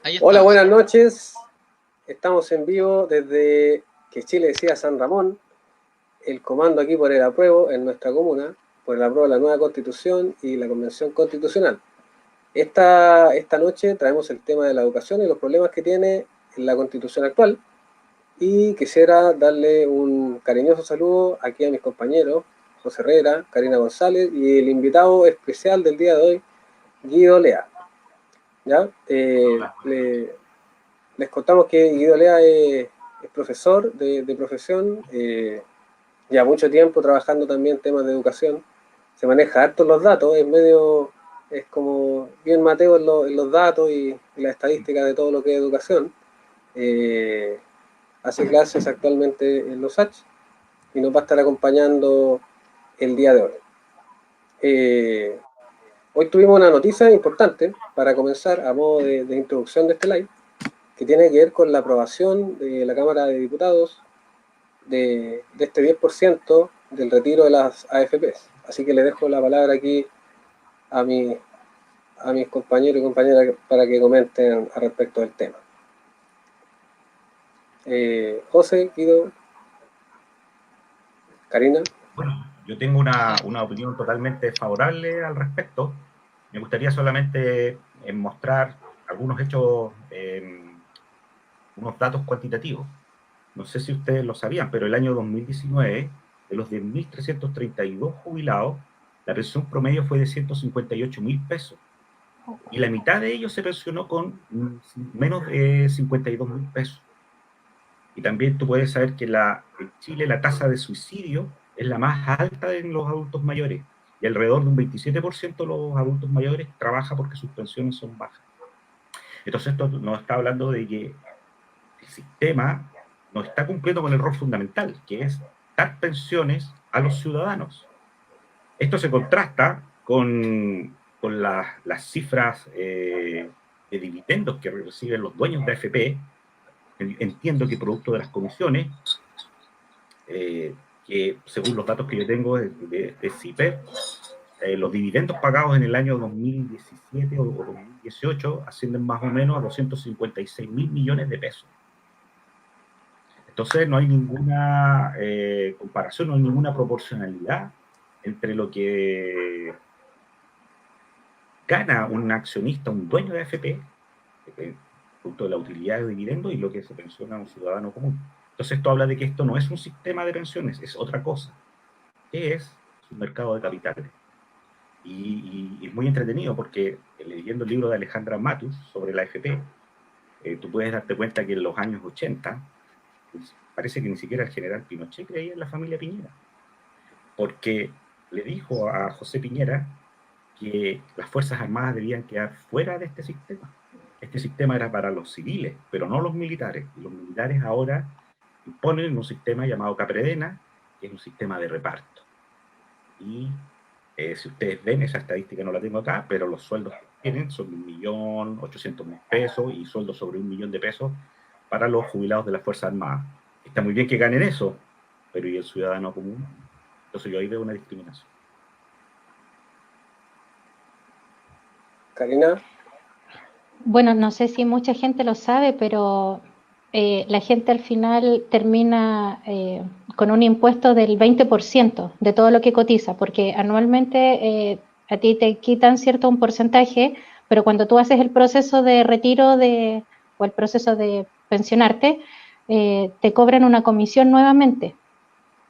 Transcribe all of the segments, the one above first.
Ahí Hola, estamos. buenas noches. Estamos en vivo desde que Chile decía San Ramón, el comando aquí por el apruebo en nuestra comuna, por el apruebo de la nueva constitución y la convención constitucional. Esta noche traemos el tema de la educación y los problemas que tiene la constitución actual y quisiera darle un cariñoso saludo aquí a mis compañeros, José Herrera, Karina González y el invitado especial del día de hoy, Guido Lea. ¿Ya? Les contamos que Guido Lea es profesor de profesión, ya mucho tiempo trabajando también en temas de educación, se maneja harto los datos, es como bien Mateo en los datos y la estadística de todo lo que es educación. Eh, Hace clases actualmente en los H y nos va a estar acompañando el día de hoy. Eh, Hoy tuvimos una noticia importante para comenzar a modo de introducción de este live, que tiene que ver con la aprobación de la Cámara de Diputados de este 10% del retiro de las AFPs. Así que le dejo la palabra aquí a, mi, a mis compañeros y compañeras para que comenten al respecto del tema. José, Guido, Karina. Bueno, yo tengo una opinión totalmente favorable al respecto. Me gustaría solamente mostrar algunos hechos, unos datos cuantitativos. No sé si ustedes lo sabían, pero el año 2019, de los 10.332 jubilados, la pensión promedio fue de 158.000 pesos. Y la mitad de ellos se pensionó con menos de 52.000 pesos. Y también tú puedes saber que en Chile la tasa de suicidio es la más alta en los adultos mayores. Y alrededor de un 27% de los adultos mayores trabaja porque sus pensiones son bajas. Entonces esto nos está hablando de que el sistema no está cumpliendo con el rol fundamental, que es dar pensiones a los ciudadanos. Esto se contrasta con las cifras de dividendos que reciben los dueños de AFP. Entiendo que producto de las comisiones, que según los datos que yo tengo de CIPE, los dividendos pagados en el año 2017 o 2018 ascienden más o menos a 256.000 millones de pesos. Entonces no hay ninguna comparación, no hay ninguna proporcionalidad entre lo que gana un accionista, un dueño de AFP, producto de la utilidad de dividendos, y lo que se pensiona a un ciudadano común. Entonces esto habla de que esto no es un sistema de pensiones, es otra cosa. ¿Qué es? Es un mercado de capitales. Y es muy entretenido porque leyendo el libro de Alejandra Matus sobre la AFP, tú puedes darte cuenta que en los años 80 parece que ni siquiera el general Pinochet creía en la familia Piñera, porque le dijo a José Piñera que las Fuerzas Armadas debían quedar fuera de este sistema. Este sistema era para los civiles, pero no los militares. Y los militares ahora imponen un sistema llamado Capredena, que es un sistema de reparto. Y si ustedes ven, esa estadística no la tengo acá, pero los sueldos que tienen son 1.800.000 pesos y sueldos sobre 1.000.000 de pesos para los jubilados de las Fuerzas Armadas. Está muy bien que ganen eso, pero ¿y el ciudadano común? Entonces yo ahí veo una discriminación. Karina. Bueno, no sé si mucha gente lo sabe, pero la gente al final termina con un impuesto del 20% de todo lo que cotiza, porque anualmente a ti te quitan cierto un porcentaje, pero cuando tú haces el proceso de retiro o el proceso de pensionarte, te cobran una comisión nuevamente.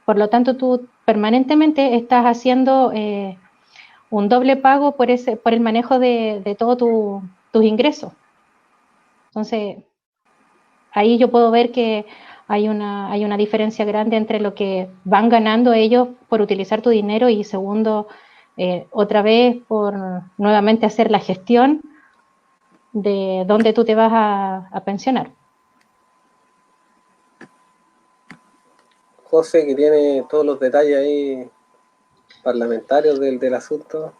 Por lo tanto, tú permanentemente estás haciendo un doble pago por el manejo de todos tus ingresos. Entonces, ahí yo puedo ver que hay una diferencia grande entre lo que van ganando ellos por utilizar tu dinero y segundo, otra vez por nuevamente hacer la gestión de dónde tú te vas a pensionar. José, que tiene todos los detalles ahí parlamentarios del asunto,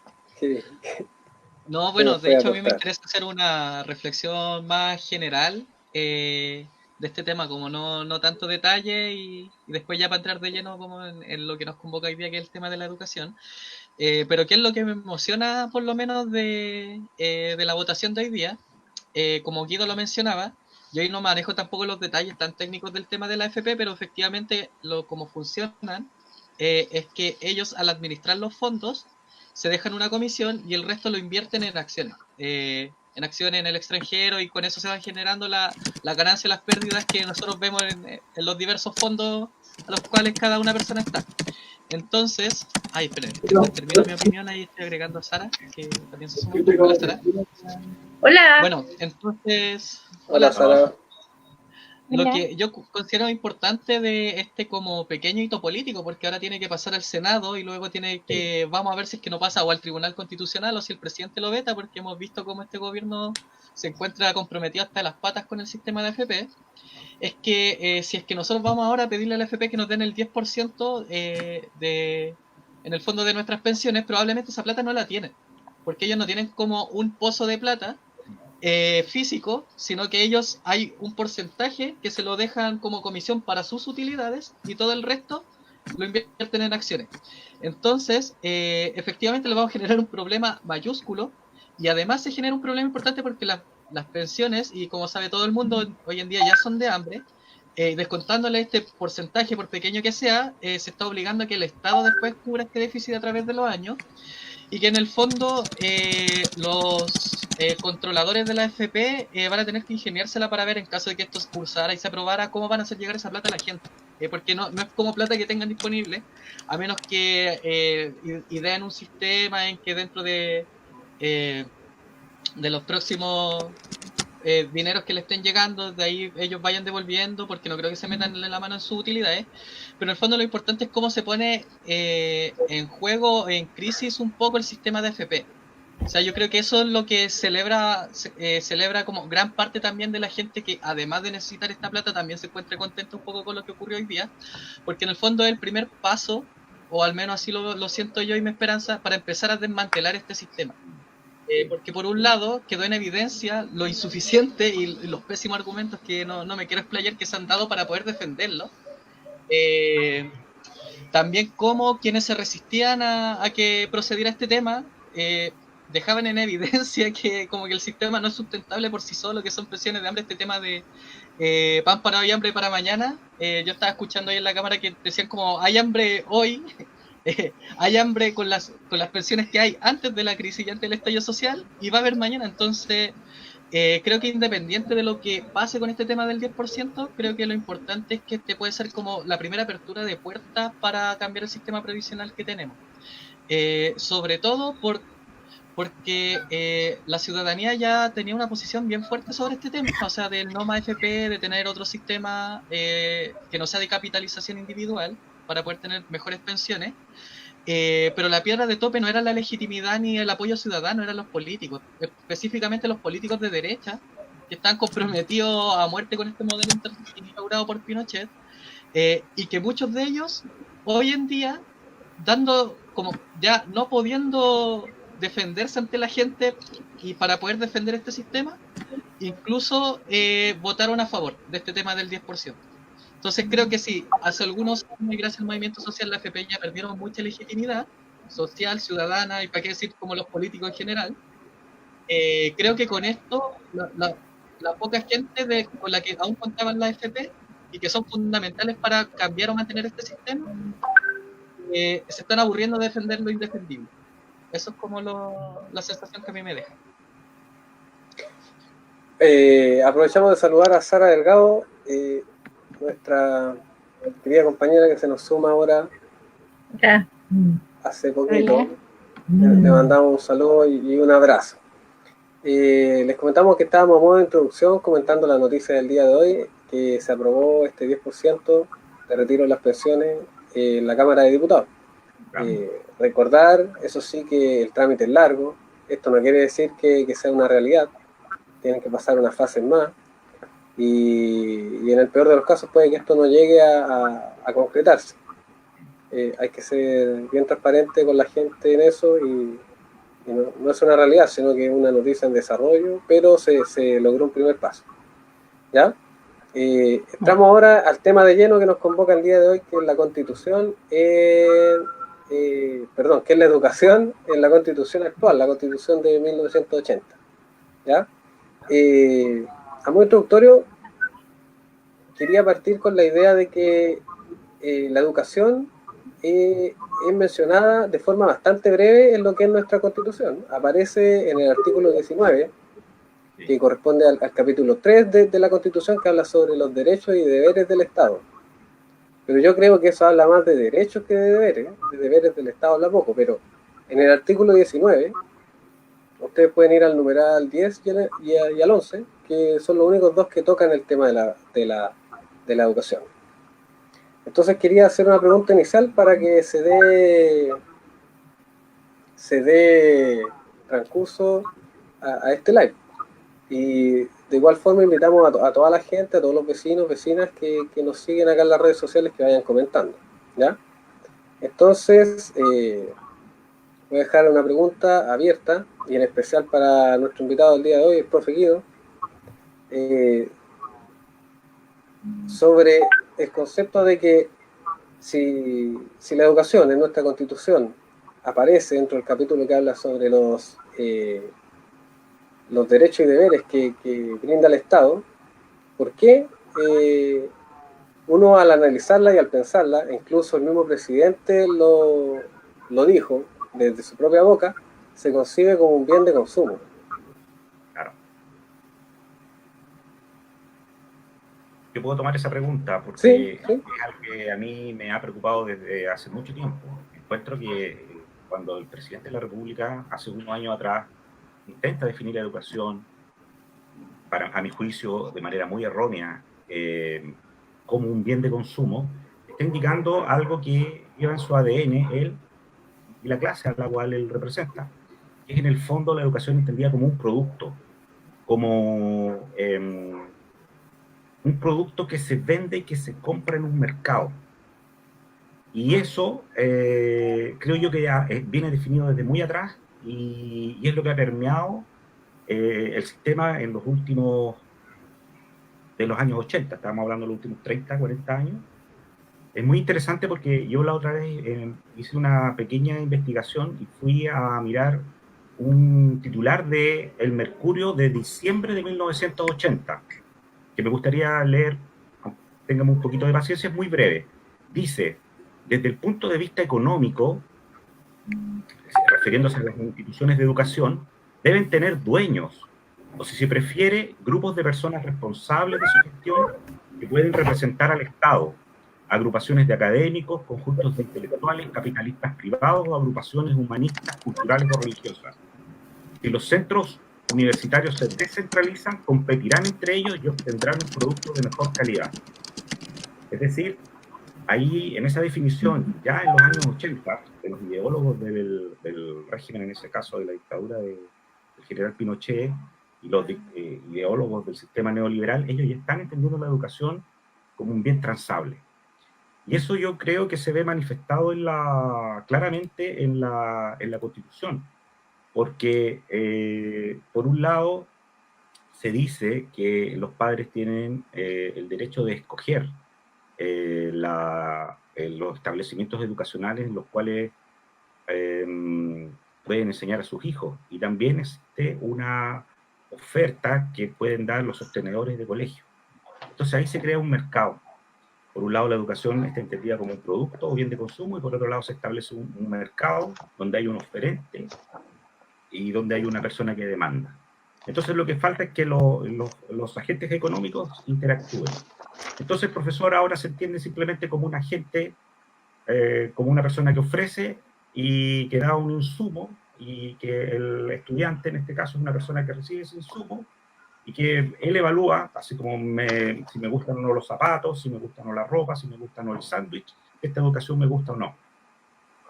No, que bueno, nos de puede hecho a mí me aportar. interesa hacer una reflexión más general de este tema, como no tanto detalle y después ya para entrar de lleno como en lo que nos convoca hoy día, que es el tema de la educación. Pero qué es lo que me emociona por lo menos de la votación de hoy día, como Guido lo mencionaba, yo ahí no manejo tampoco los detalles tan técnicos del tema de la AFP, pero efectivamente como funcionan es que ellos al administrar los fondos se dejan una comisión y el resto lo invierten en acciones en el extranjero, y con eso se van generando la ganancia y las pérdidas que nosotros vemos en los diversos fondos a los cuales cada una persona está. Entonces, esperen, termino mi opinión, ahí estoy agregando a Sara, que también se suma. Hola, Sara. Hola. Bueno, entonces, Hola, Sara. Lo que yo considero importante de este como pequeño hito político, porque ahora tiene que pasar al Senado y luego vamos a ver si es que no pasa o al Tribunal Constitucional o si el presidente lo veta, porque hemos visto cómo este gobierno se encuentra comprometido hasta las patas con el sistema de AFP. Es que si es que nosotros vamos ahora a pedirle a la AFP que nos den el 10% en el fondo de nuestras pensiones, probablemente esa plata no la tienen, porque ellos no tienen como un pozo de plata físico, sino que ellos hay un porcentaje que se lo dejan como comisión para sus utilidades y todo el resto lo invierten en acciones. Entonces, efectivamente le vamos a generar un problema mayúsculo, y además se genera un problema importante porque las pensiones, y como sabe todo el mundo, hoy en día ya son de hambre. Descontándole este porcentaje, por pequeño que sea, se está obligando a que el Estado después cubra este déficit a través de los años, y que en el fondo los controladores de la AFP van a tener que ingeniársela para ver, en caso de que esto se cursara y se aprobara, cómo van a hacer llegar esa plata a la gente, porque no es como plata que tengan disponible, a menos que ideen un sistema en que dentro de los próximos dineros que le estén llegando, de ahí ellos vayan devolviendo, porque no creo que se metan en la mano en sus utilidades. Pero en el fondo lo importante es cómo se pone en juego, en crisis un poco el sistema de AFP. O sea, yo creo que eso es lo que celebra como gran parte también de la gente, que además de necesitar esta plata también se encuentre contenta un poco con lo que ocurrió hoy día, porque en el fondo es el primer paso, o al menos así lo siento yo y mi esperanza, para empezar a desmantelar este sistema. Porque por un lado quedó en evidencia lo insuficiente y los pésimos argumentos, que no me quiero explayar, que se han dado para poder defenderlo. También como quienes se resistían a que procediera este tema dejaban en evidencia que como que el sistema no es sustentable por sí solo, que son presiones de hambre. Este tema de pan para hoy, hambre para mañana. Yo estaba escuchando ahí en la cámara que decían como hay hambre hoy, hay hambre con las pensiones que hay antes de la crisis y antes del estallido social, y va a haber mañana. Entonces creo que independiente de lo que pase con este tema del 10%, creo que lo importante es que este puede ser como la primera apertura de puertas para cambiar el sistema previsional que tenemos, sobre todo porque la ciudadanía ya tenía una posición bien fuerte sobre este tema, o sea, del no más FP, de tener otro sistema que no sea de capitalización individual para poder tener mejores pensiones. Pero la piedra de tope no era la legitimidad ni el apoyo ciudadano, eran los políticos, específicamente los políticos de derecha, que están comprometidos a muerte con este modelo instaurado por Pinochet, y que muchos de ellos hoy en día, ya no pudiendo defenderse ante la gente y para poder defender este sistema, incluso votaron a favor de este tema del 10%. Entonces creo que sí, hace algunos años, y gracias al movimiento social, la AFP ya perdieron mucha legitimidad social, ciudadana, y para qué decir como los políticos en general. Creo que con esto, la poca gente con la que aún contaban la AFP y que son fundamentales para cambiar o mantener este sistema, se están aburriendo de defender lo indefendible. Eso es como la sensación que a mí me deja. Aprovechamos de saludar a Sara Delgado, nuestra querida compañera que se nos suma ahora hace poquito. Le mandamos un saludo y un abrazo. Les comentamos que estábamos a modo de introducción comentando la noticia del día de hoy, que se aprobó este 10% de retiro de las pensiones en la Cámara de Diputados. Recordar, eso sí, que el trámite es largo. Esto no quiere decir que sea una realidad. Tienen que pasar unas fases más. Y en el peor de los casos puede que esto no llegue a concretarse. Hay que ser bien transparente con la gente en eso, y no es una realidad, sino que es una noticia en desarrollo, pero se logró un primer paso. ¿Ya? Entramos ahora al tema de lleno que nos convoca el día de hoy, que es la Constitución, que es la educación en la Constitución actual, la Constitución de 1980. ¿Ya? a modo introductorio, quería partir con la idea de que la educación es mencionada de forma bastante breve en lo que es nuestra Constitución. Aparece en el artículo 19, que corresponde al capítulo 3 de la Constitución, que habla sobre los derechos y deberes del Estado. Pero yo creo que eso habla más de derechos que de deberes del Estado habla poco, pero en el artículo 19, ustedes pueden ir al numeral 10 y al 11, que son los únicos dos que tocan el tema de la educación. Entonces quería hacer una pregunta inicial para que se dé transcurso a este live. Y de igual forma invitamos a toda la gente, a todos los vecinos, vecinas que nos siguen acá en las redes sociales que vayan comentando, ¿ya? Entonces, voy a dejar una pregunta abierta, y en especial para nuestro invitado del día de hoy, el profe Guido, sobre el concepto de que si la educación en nuestra Constitución aparece dentro del capítulo que habla sobre los derechos y deberes que brinda el Estado, ¿por qué uno al analizarla y al pensarla, incluso el mismo presidente lo dijo desde su propia boca, se concibe como un bien de consumo? Claro. Yo puedo tomar esa pregunta porque sí. es algo que a mí me ha preocupado desde hace mucho tiempo. Encuentro que cuando el presidente de la República, hace unos años atrás, intenta definir la educación, a mi juicio, de manera muy errónea, como un bien de consumo, está indicando algo que lleva en su ADN él y la clase a la cual él representa, que es en el fondo la educación entendida como un producto, como un producto que se vende y que se compra en un mercado. Y eso creo yo que ya viene definido desde muy atrás y es lo que ha permeado el sistema en los últimos, de los años 80, estábamos hablando de los últimos 30, 40 años. Es muy interesante porque yo la otra vez hice una pequeña investigación y fui a mirar un titular de El Mercurio de diciembre de 1980, que me gustaría leer, tengamos un poquito de paciencia, es muy breve. Dice, desde el punto de vista económico, refiriéndose a las instituciones de educación, deben tener dueños, o si se prefiere, grupos de personas responsables de su gestión que pueden representar al Estado, agrupaciones de académicos, conjuntos de intelectuales, capitalistas privados o agrupaciones humanistas, culturales o religiosas. Si los centros universitarios se descentralizan, competirán entre ellos y obtendrán un producto de mejor calidad. Es decir, ahí en esa definición, ya en los años 80, de los ideólogos del régimen, en ese caso de la dictadura del general Pinochet, y los ideólogos del sistema neoliberal, ellos ya están entendiendo la educación como un bien transable. Y eso yo creo que se ve manifestado claramente en la Constitución, porque por un lado se dice que los padres tienen el derecho de escoger los establecimientos educacionales en los cuales pueden enseñar a sus hijos, y también existe una oferta que pueden dar los sostenedores de colegio. Entonces ahí se crea un mercado. Por un lado la educación está entendida como un producto o bien de consumo, y por otro lado se establece un mercado donde hay un oferente y donde hay una persona que demanda. Entonces lo que falta es que los agentes económicos interactúen. Entonces el profesor ahora se entiende simplemente como un agente, como una persona que ofrece y que da un insumo, y que el estudiante en este caso es una persona que recibe ese insumo y que él evalúa, así como si me gustan o no los zapatos, si me gustan o no la ropa, si me gusta o no el sándwich, esta educación me gusta o no.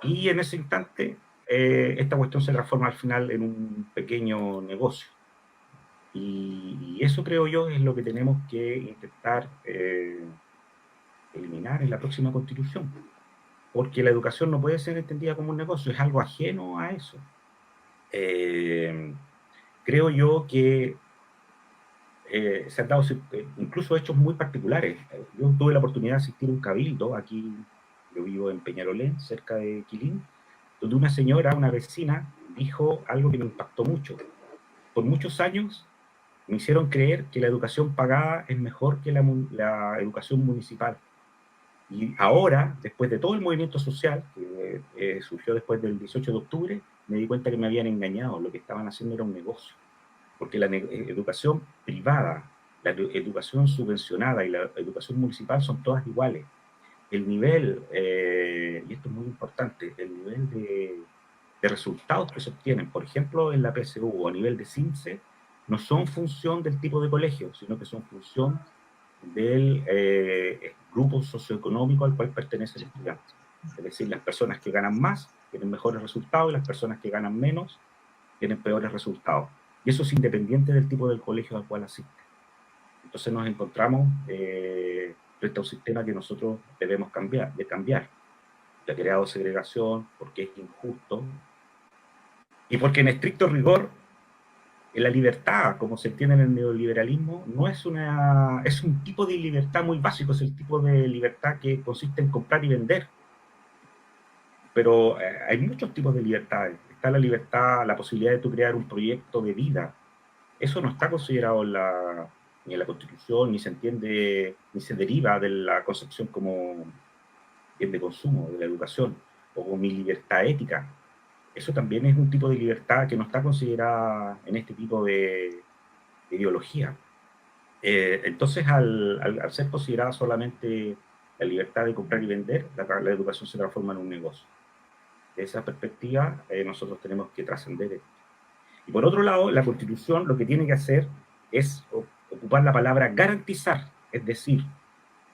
Y en ese instante esta cuestión se transforma al final en un pequeño negocio. Y eso creo yo es lo que tenemos que intentar eliminar en la próxima Constitución, porque la educación no puede ser entendida como un negocio, es algo ajeno a eso. Creo yo que se han dado incluso hechos muy particulares. Yo tuve la oportunidad de asistir a un cabildo, aquí yo vivo en Peñarolén, cerca de Quilín, donde una señora, una vecina, dijo algo que me impactó mucho. Por muchos años me hicieron creer que la educación pagada es mejor que la educación municipal. Y ahora, después de todo el movimiento social que surgió después del 18 de octubre, me di cuenta que me habían engañado, lo que estaban haciendo era un negocio. Porque la educación privada, la educación subvencionada y la educación municipal son todas iguales. El nivel, y esto es muy importante, el nivel de resultados que se obtienen, por ejemplo, en la PSU o a nivel de CIMSE, no son función del tipo de colegio, sino que son función del grupo socioeconómico al cual pertenece el estudiante. Es decir, las personas que ganan más tienen mejores resultados y las personas que ganan menos tienen peores resultados. Y eso es independiente del tipo del colegio al cual asiste. Entonces nos encontramos frente a un sistema que nosotros debemos cambiar. Que ha creado segregación, porque es injusto, y porque en estricto rigor la libertad, como se entiende en el neoliberalismo, no es es un tipo de libertad muy básico, es el tipo de libertad que consiste en comprar y vender. Pero hay muchos tipos de libertades. Está la libertad, la posibilidad de tú crear un proyecto de vida. Eso no está considerado ni en la Constitución, ni se entiende, ni se deriva de la concepción como bien de consumo, de la educación, o como mi libertad ética. Eso también es un tipo de libertad que no está considerada en este tipo de ideología. Entonces, al ser considerada solamente la libertad de comprar y vender, la educación se transforma en un negocio. De esa perspectiva, nosotros tenemos que trascender esto. Y por otro lado, la Constitución lo que tiene que hacer es ocupar la palabra garantizar, es decir,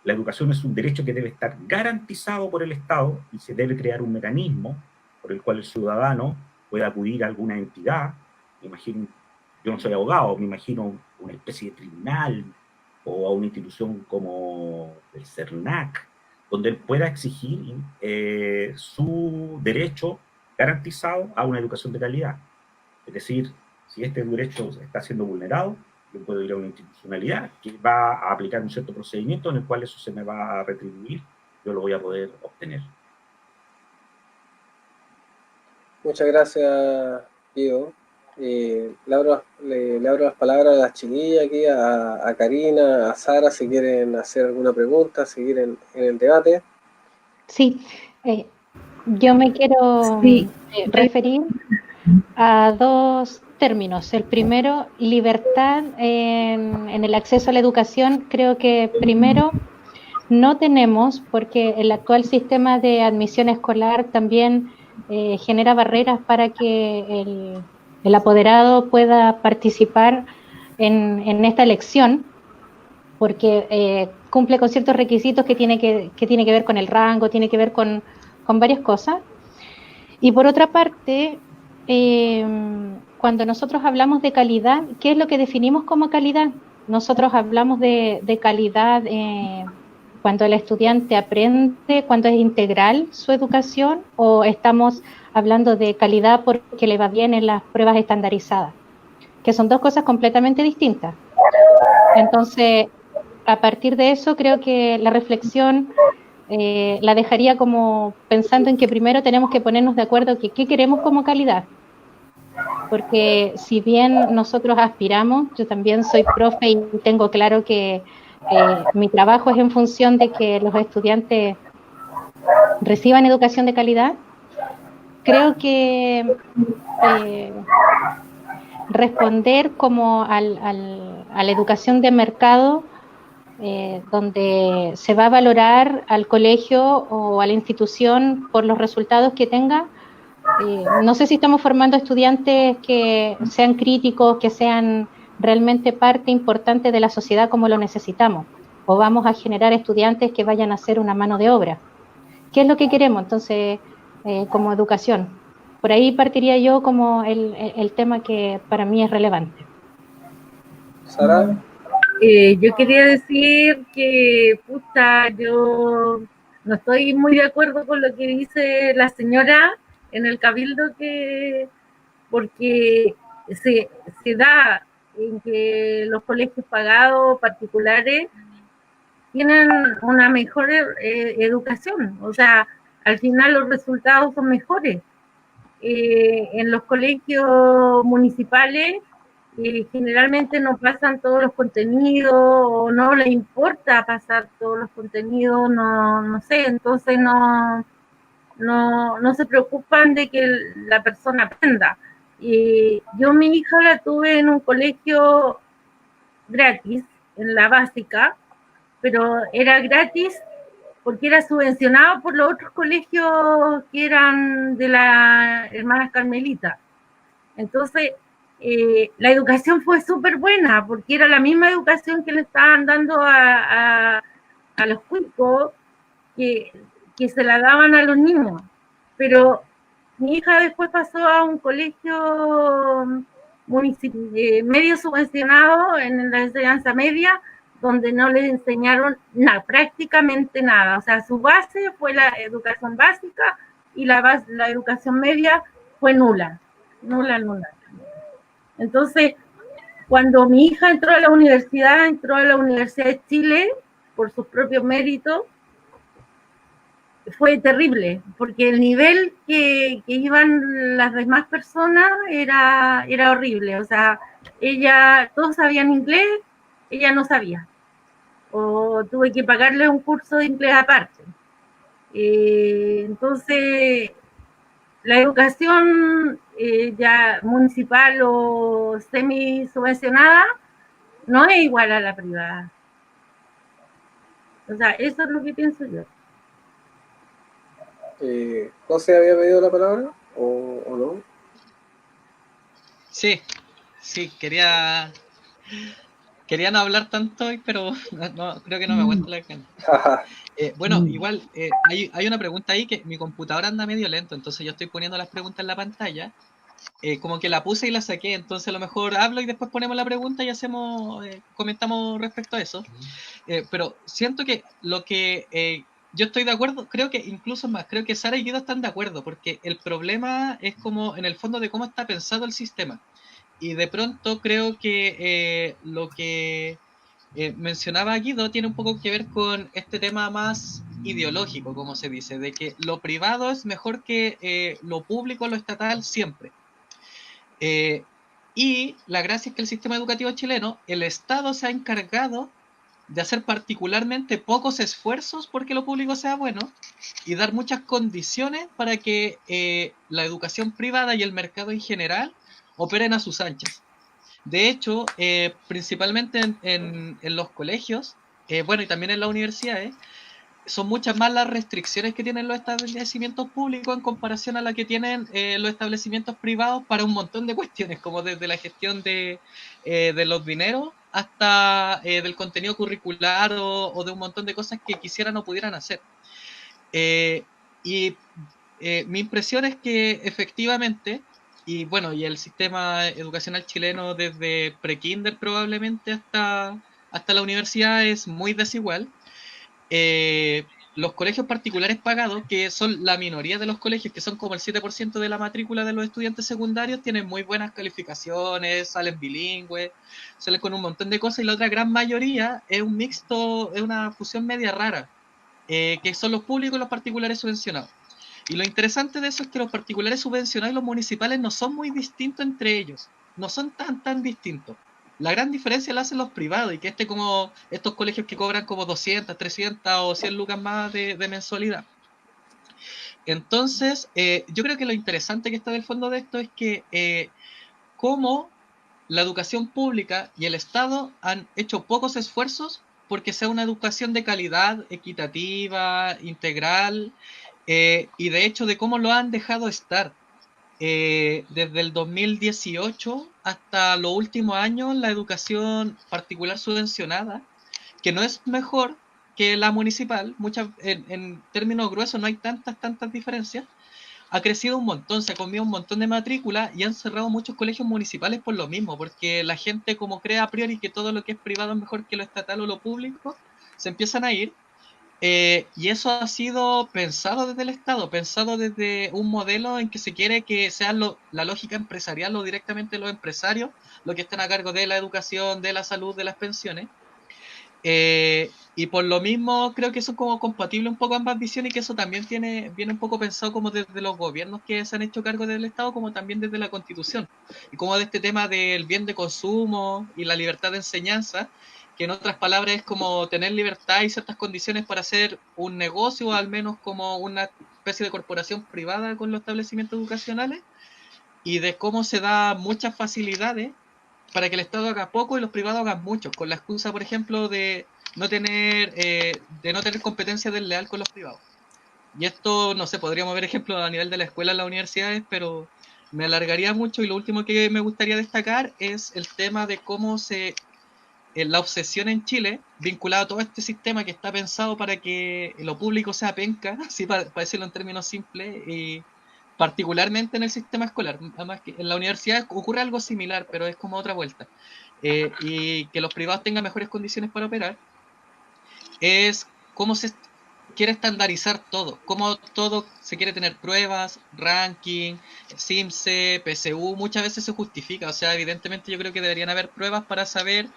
la educación es un derecho que debe estar garantizado por el Estado y se debe crear un mecanismo por el cual el ciudadano pueda acudir a alguna entidad. Me imagino, yo no soy abogado, me imagino una especie de tribunal o a una institución como el CERNAC, donde él pueda exigir su derecho garantizado a una educación de calidad. Es decir, si este derecho está siendo vulnerado, yo puedo ir a una institucionalidad que va a aplicar un cierto procedimiento en el cual eso se me va a retribuir, yo lo voy a poder obtener. Muchas gracias, Guido. Le abro las palabras a las chiquillas aquí, a Karina, a Sara, si quieren hacer alguna pregunta, seguir en el debate. Sí, yo me quiero referir a dos términos. El primero, libertad en el acceso a la educación. Creo que primero no tenemos, porque el actual sistema de admisión escolar también genera barreras para que el apoderado pueda participar en esta elección, porque cumple con ciertos requisitos que tiene que ver con el rango, tiene que ver con varias cosas. Y por otra parte, cuando nosotros hablamos de calidad, ¿qué es lo que definimos como calidad? Nosotros hablamos de calidad cuando el estudiante aprende, cuando es integral su educación, o estamos hablando de calidad porque le va bien en las pruebas estandarizadas, que son dos cosas completamente distintas. Entonces, a partir de eso, creo que la reflexión la dejaría como pensando en que primero tenemos que ponernos de acuerdo que qué queremos como calidad. Porque si bien nosotros aspiramos, yo también soy profe y tengo claro que mi trabajo es en función de que los estudiantes reciban educación de calidad. Creo que responder como a la educación de mercado, donde se va a valorar al colegio o a la institución por los resultados que tenga. No sé si estamos formando estudiantes que sean críticos, que sean realmente parte importante de la sociedad como lo necesitamos, o vamos a generar estudiantes que vayan a hacer una mano de obra. ¿Qué es lo que queremos entonces como educación? Por ahí partiría yo como el tema que para mí es relevante. Sara. Yo quería decir que, yo no estoy muy de acuerdo con lo que dice la señora en el cabildo, porque se da en que los colegios pagados particulares tienen una mejor educación, o sea, al final los resultados son mejores. En los colegios municipales generalmente no pasan todos los contenidos o no les importa pasar todos los contenidos, no sé, entonces no se preocupan de que la persona aprenda. Yo mi hija la tuve en un colegio gratis, en la básica, pero era gratis porque era subvencionado por los otros colegios que eran de las hermanas carmelitas. Entonces, la educación fue súper buena, porque era la misma educación que le estaban dando a los cuicos que se la daban a los niños. Pero mi hija después pasó a un colegio medio subvencionado en la enseñanza media, donde no les enseñaron nada, prácticamente nada. O sea, su base fue la educación básica y la educación media fue nula. Entonces, cuando mi hija entró a la Universidad de Chile por sus propios méritos, fue terrible, porque el nivel que iban las demás personas era horrible. O sea, todos sabían inglés, ella no sabía. O tuve que pagarle un curso de inglés aparte. Entonces, la educación ya municipal o semi subvencionada no es igual a la privada. O sea, eso es lo que pienso yo. ¿José había pedido la palabra o no? Sí, quería no hablar tanto hoy, pero no, creo que no me aguanta la gana. Bueno, igual hay una pregunta ahí que mi computadora anda medio lento, entonces yo estoy poniendo las preguntas en la pantalla. Como que la puse y la saqué, entonces a lo mejor hablo y después ponemos la pregunta y comentamos respecto a eso. Pero siento que lo que yo estoy de acuerdo, creo que incluso más, creo que Sara y Guido están de acuerdo, porque el problema es como en el fondo de cómo está pensado el sistema. Y de pronto creo que lo que mencionaba Guido tiene un poco que ver con este tema más ideológico, como se dice, de que lo privado es mejor que lo público, lo estatal, siempre. Y la gracia es que el sistema educativo chileno, el Estado se ha encargado de hacer particularmente pocos esfuerzos porque lo público sea bueno y dar muchas condiciones para que la educación privada y el mercado en general operen a sus anchas. De hecho, principalmente en los colegios, bueno, y también en las universidades, son muchas más las restricciones que tienen los establecimientos públicos en comparación a las que tienen los establecimientos privados para un montón de cuestiones, como desde la gestión de los dineros hasta del contenido curricular o de un montón de cosas que quisieran o pudieran hacer. Y mi impresión es que efectivamente, y bueno, y el sistema educacional chileno desde pre-kinder probablemente hasta la universidad es muy desigual. Los colegios particulares pagados, que son la minoría de los colegios, que son como el 7% de la matrícula de los estudiantes secundarios, tienen muy buenas calificaciones, salen bilingües, salen con un montón de cosas, y la otra gran mayoría es un mixto, es una fusión media rara, que son los públicos y los particulares subvencionados. Y lo interesante de eso es que los particulares subvencionados y los municipales no son muy distintos entre ellos, no son tan distintos. La gran diferencia la hacen los privados, y que como estos colegios que cobran como 200, 300 o 100 lucas más de mensualidad. Entonces, yo creo que lo interesante que está del fondo de esto es que cómo la educación pública y el Estado han hecho pocos esfuerzos porque sea una educación de calidad, equitativa, integral, y de hecho de cómo lo han dejado estar. Desde el 2018 hasta los últimos años, la educación particular subvencionada, que no es mejor que la municipal, en términos gruesos no hay tantas diferencias, ha crecido un montón, se ha comido un montón de matrículas y han cerrado muchos colegios municipales por lo mismo, porque la gente como cree a priori que todo lo que es privado es mejor que lo estatal o lo público, se empiezan a ir. Y eso ha sido pensado desde el Estado, pensado desde un modelo en que se quiere que sea la lógica empresarial o directamente los empresarios los que estén a cargo de la educación, de la salud, de las pensiones. Y por lo mismo creo que son como compatibles un poco ambas visiones y que eso también viene un poco pensado como desde los gobiernos que se han hecho cargo del Estado, como también desde la Constitución. Y como de este tema del bien de consumo y la libertad de enseñanza, que en otras palabras es como tener libertad y ciertas condiciones para hacer un negocio o al menos como una especie de corporación privada con los establecimientos educacionales, y de cómo se da muchas facilidades para que el Estado haga poco y los privados hagan mucho, con la excusa, por ejemplo, de no tener competencia desleal con los privados. Y esto, no sé, podríamos ver ejemplos a nivel de la escuela, en las universidades, pero me alargaría mucho y lo último que me gustaría destacar es el tema de cómo la obsesión en Chile, vinculado a todo este sistema que está pensado para que lo público sea penca, así para decirlo en términos simples, y particularmente en el sistema escolar. Además que en la universidad ocurre algo similar, pero es como otra vuelta. Y que los privados tengan mejores condiciones para operar, es cómo se quiere estandarizar todo, cómo todo se quiere tener pruebas, ranking, SIMSE, PSU, muchas veces se justifica, o sea, evidentemente yo creo que deberían haber pruebas para saber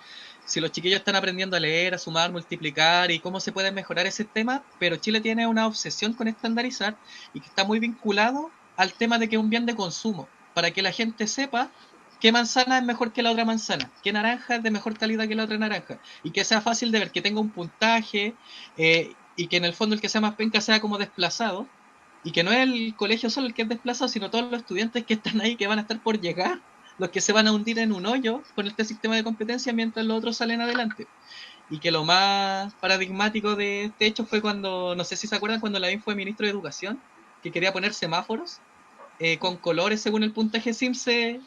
si los chiquillos están aprendiendo a leer, a sumar, multiplicar y cómo se puede mejorar ese tema, pero Chile tiene una obsesión con estandarizar y que está muy vinculado al tema de que es un bien de consumo, para que la gente sepa qué manzana es mejor que la otra manzana, qué naranja es de mejor calidad que la otra naranja, y que sea fácil de ver, que tenga un puntaje, y que en el fondo el que sea más penca sea como desplazado, y que no es el colegio solo el que es desplazado, sino todos los estudiantes que están ahí, que van a estar por llegar, los que se van a hundir en un hoyo con este sistema de competencia mientras los otros salen adelante. Y que lo más paradigmático de este hecho fue cuando, no sé si se acuerdan, cuando Lavín fue ministro de Educación, que quería poner semáforos con colores según el puntaje SIMSE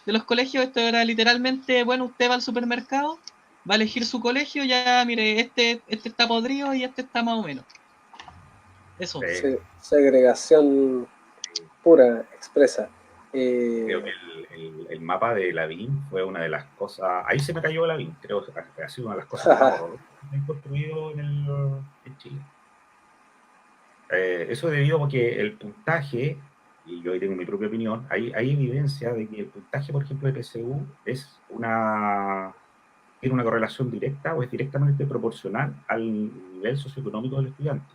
de los colegios. Esto era literalmente, bueno, usted va al supermercado, va a elegir su colegio, ya mire, este está podrido y este está más o menos. Eso. Segregación pura, expresa. Creo que el mapa de Lavín fue una de las cosas. Ahí se me cayó Lavín, creo que ha sido una de las cosas más horrorosas que han construido en Chile. Eso debido a que el puntaje, y yo ahí tengo mi propia opinión, hay evidencia de que el puntaje, por ejemplo, de PSU tiene una correlación directa o es directamente proporcional al nivel socioeconómico del estudiante.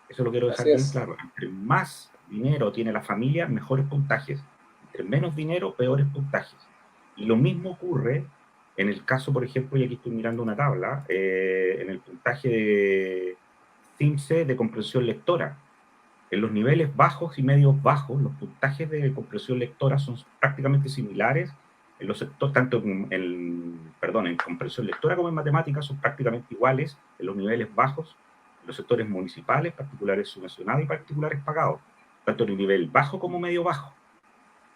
Eso lo quiero dejar bien claro. Entre más dinero tiene la familia, mejores puntajes. Entre menos dinero, peores puntajes. Y lo mismo ocurre en el caso, por ejemplo, y aquí estoy mirando una tabla, en el puntaje de SIMSE de comprensión lectora. En los niveles bajos y medios bajos, los puntajes de comprensión lectora son prácticamente similares en los sectores, tanto en comprensión lectora como en matemáticas son prácticamente iguales en los niveles bajos, en los sectores municipales, particulares subvencionados y particulares pagados, tanto en el nivel bajo como medio bajo.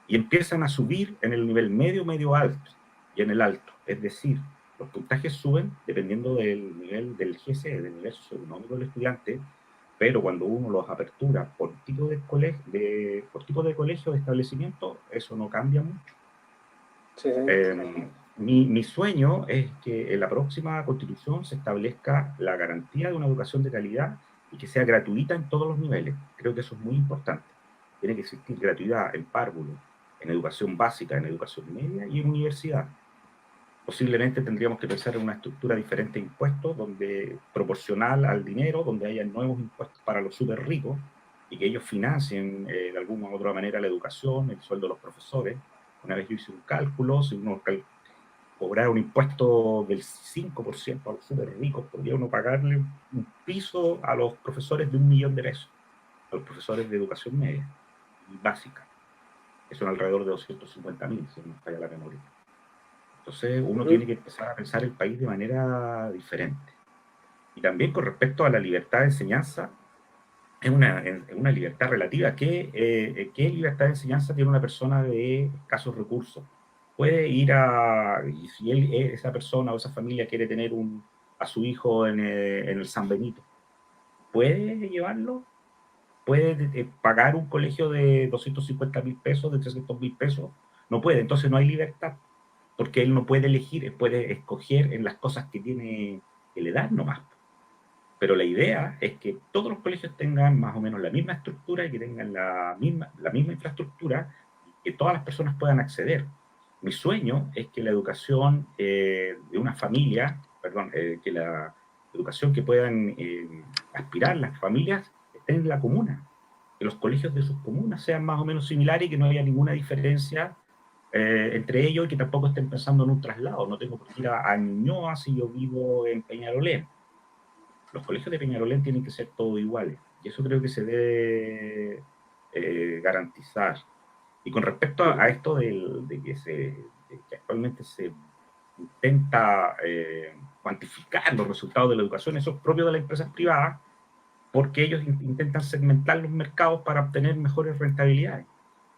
Y empiezan a subir en el nivel medio, medio alto y en el alto. Es decir, los puntajes suben dependiendo del nivel del GCE, del nivel socioeconómico del estudiante, pero cuando uno los apertura por tipo de colegio, de establecimiento, eso no cambia mucho. Sí. Mi sueño es que en la próxima Constitución se establezca la garantía de una educación de calidad y que sea gratuita en todos los niveles. Creo que eso es muy importante. Tiene que existir gratuidad en párvulo, en educación básica, en educación media y en universidad. Posiblemente tendríamos que pensar en una estructura diferente de impuestos, donde proporcional al dinero, donde haya nuevos impuestos para los súper ricos y que ellos financien de alguna u otra manera la educación, el sueldo de los profesores. Una vez yo hice un cálculo, si uno cobrara un impuesto del 5% a los súper ricos, podría uno pagarle un piso a los profesores de 1 millón de pesos, a los profesores de educación media y básica, que son alrededor de 250.000, si no me falla la memoria. Entonces uno tiene que empezar a pensar el país de manera diferente. Y también con respecto a la libertad de enseñanza, es una libertad relativa. ¿Qué libertad de enseñanza tiene una persona de escasos recursos? Puede ir y si esa persona o esa familia quiere tener a su hijo en el San Benito, ¿puede llevarlo? ¿Puede pagar un colegio de 250.000 pesos, de 300.000 pesos? No puede, entonces no hay libertad, porque él no puede elegir, él puede escoger en las cosas que le dan nomás. Pero la idea es que todos los colegios tengan más o menos la misma estructura y que tengan la misma infraestructura y que todas las personas puedan acceder. Mi sueño es que la educación de una familia, que la educación que puedan aspirar las familias esté en la comuna, que los colegios de sus comunas sean más o menos similares y que no haya ninguna diferencia entre ellos y que tampoco estén pensando en un traslado. No tengo por qué ir a Ñuñoa si yo vivo en Peñalolén. Los colegios de Peñalolén tienen que ser todos iguales y eso creo que se debe garantizar. Y con respecto a esto de que actualmente se intenta cuantificar los resultados de la educación, eso es propio de las empresas privadas, porque ellos intentan segmentar los mercados para obtener mejores rentabilidades.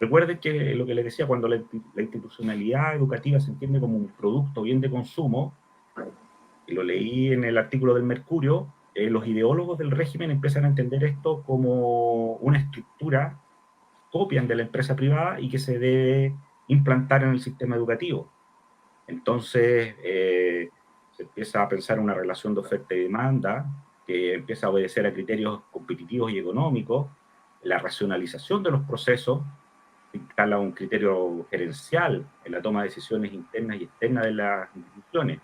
Recuerden que lo que les decía, cuando la institucionalidad educativa se entiende como un producto, bien de consumo, y lo leí en el artículo del Mercurio, los ideólogos del régimen empiezan a entender esto como una estructura, copian de la empresa privada y que se debe implantar en el sistema educativo. Entonces, se empieza a pensar una relación de oferta y demanda, que empieza a obedecer a criterios competitivos y económicos, la racionalización de los procesos, instala un criterio gerencial en la toma de decisiones internas y externas de las instituciones.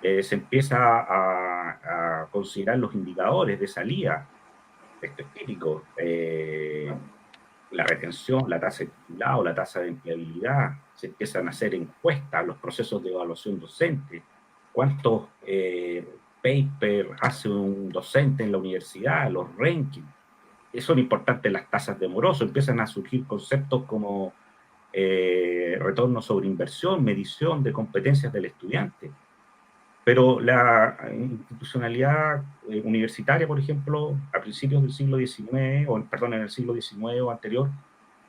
Se empieza a considerar los indicadores de salida, esto es típico, la retención, la tasa de titulado, la tasa de empleabilidad, se empiezan a hacer encuestas, los procesos de evaluación docente, cuántos papers hace un docente en la universidad, los rankings, son importantes las tasas de moroso, empiezan a surgir conceptos como retorno sobre inversión, medición de competencias del estudiante. Pero la institucionalidad universitaria, por ejemplo, a principios del siglo XIX, en el siglo XIX o anterior,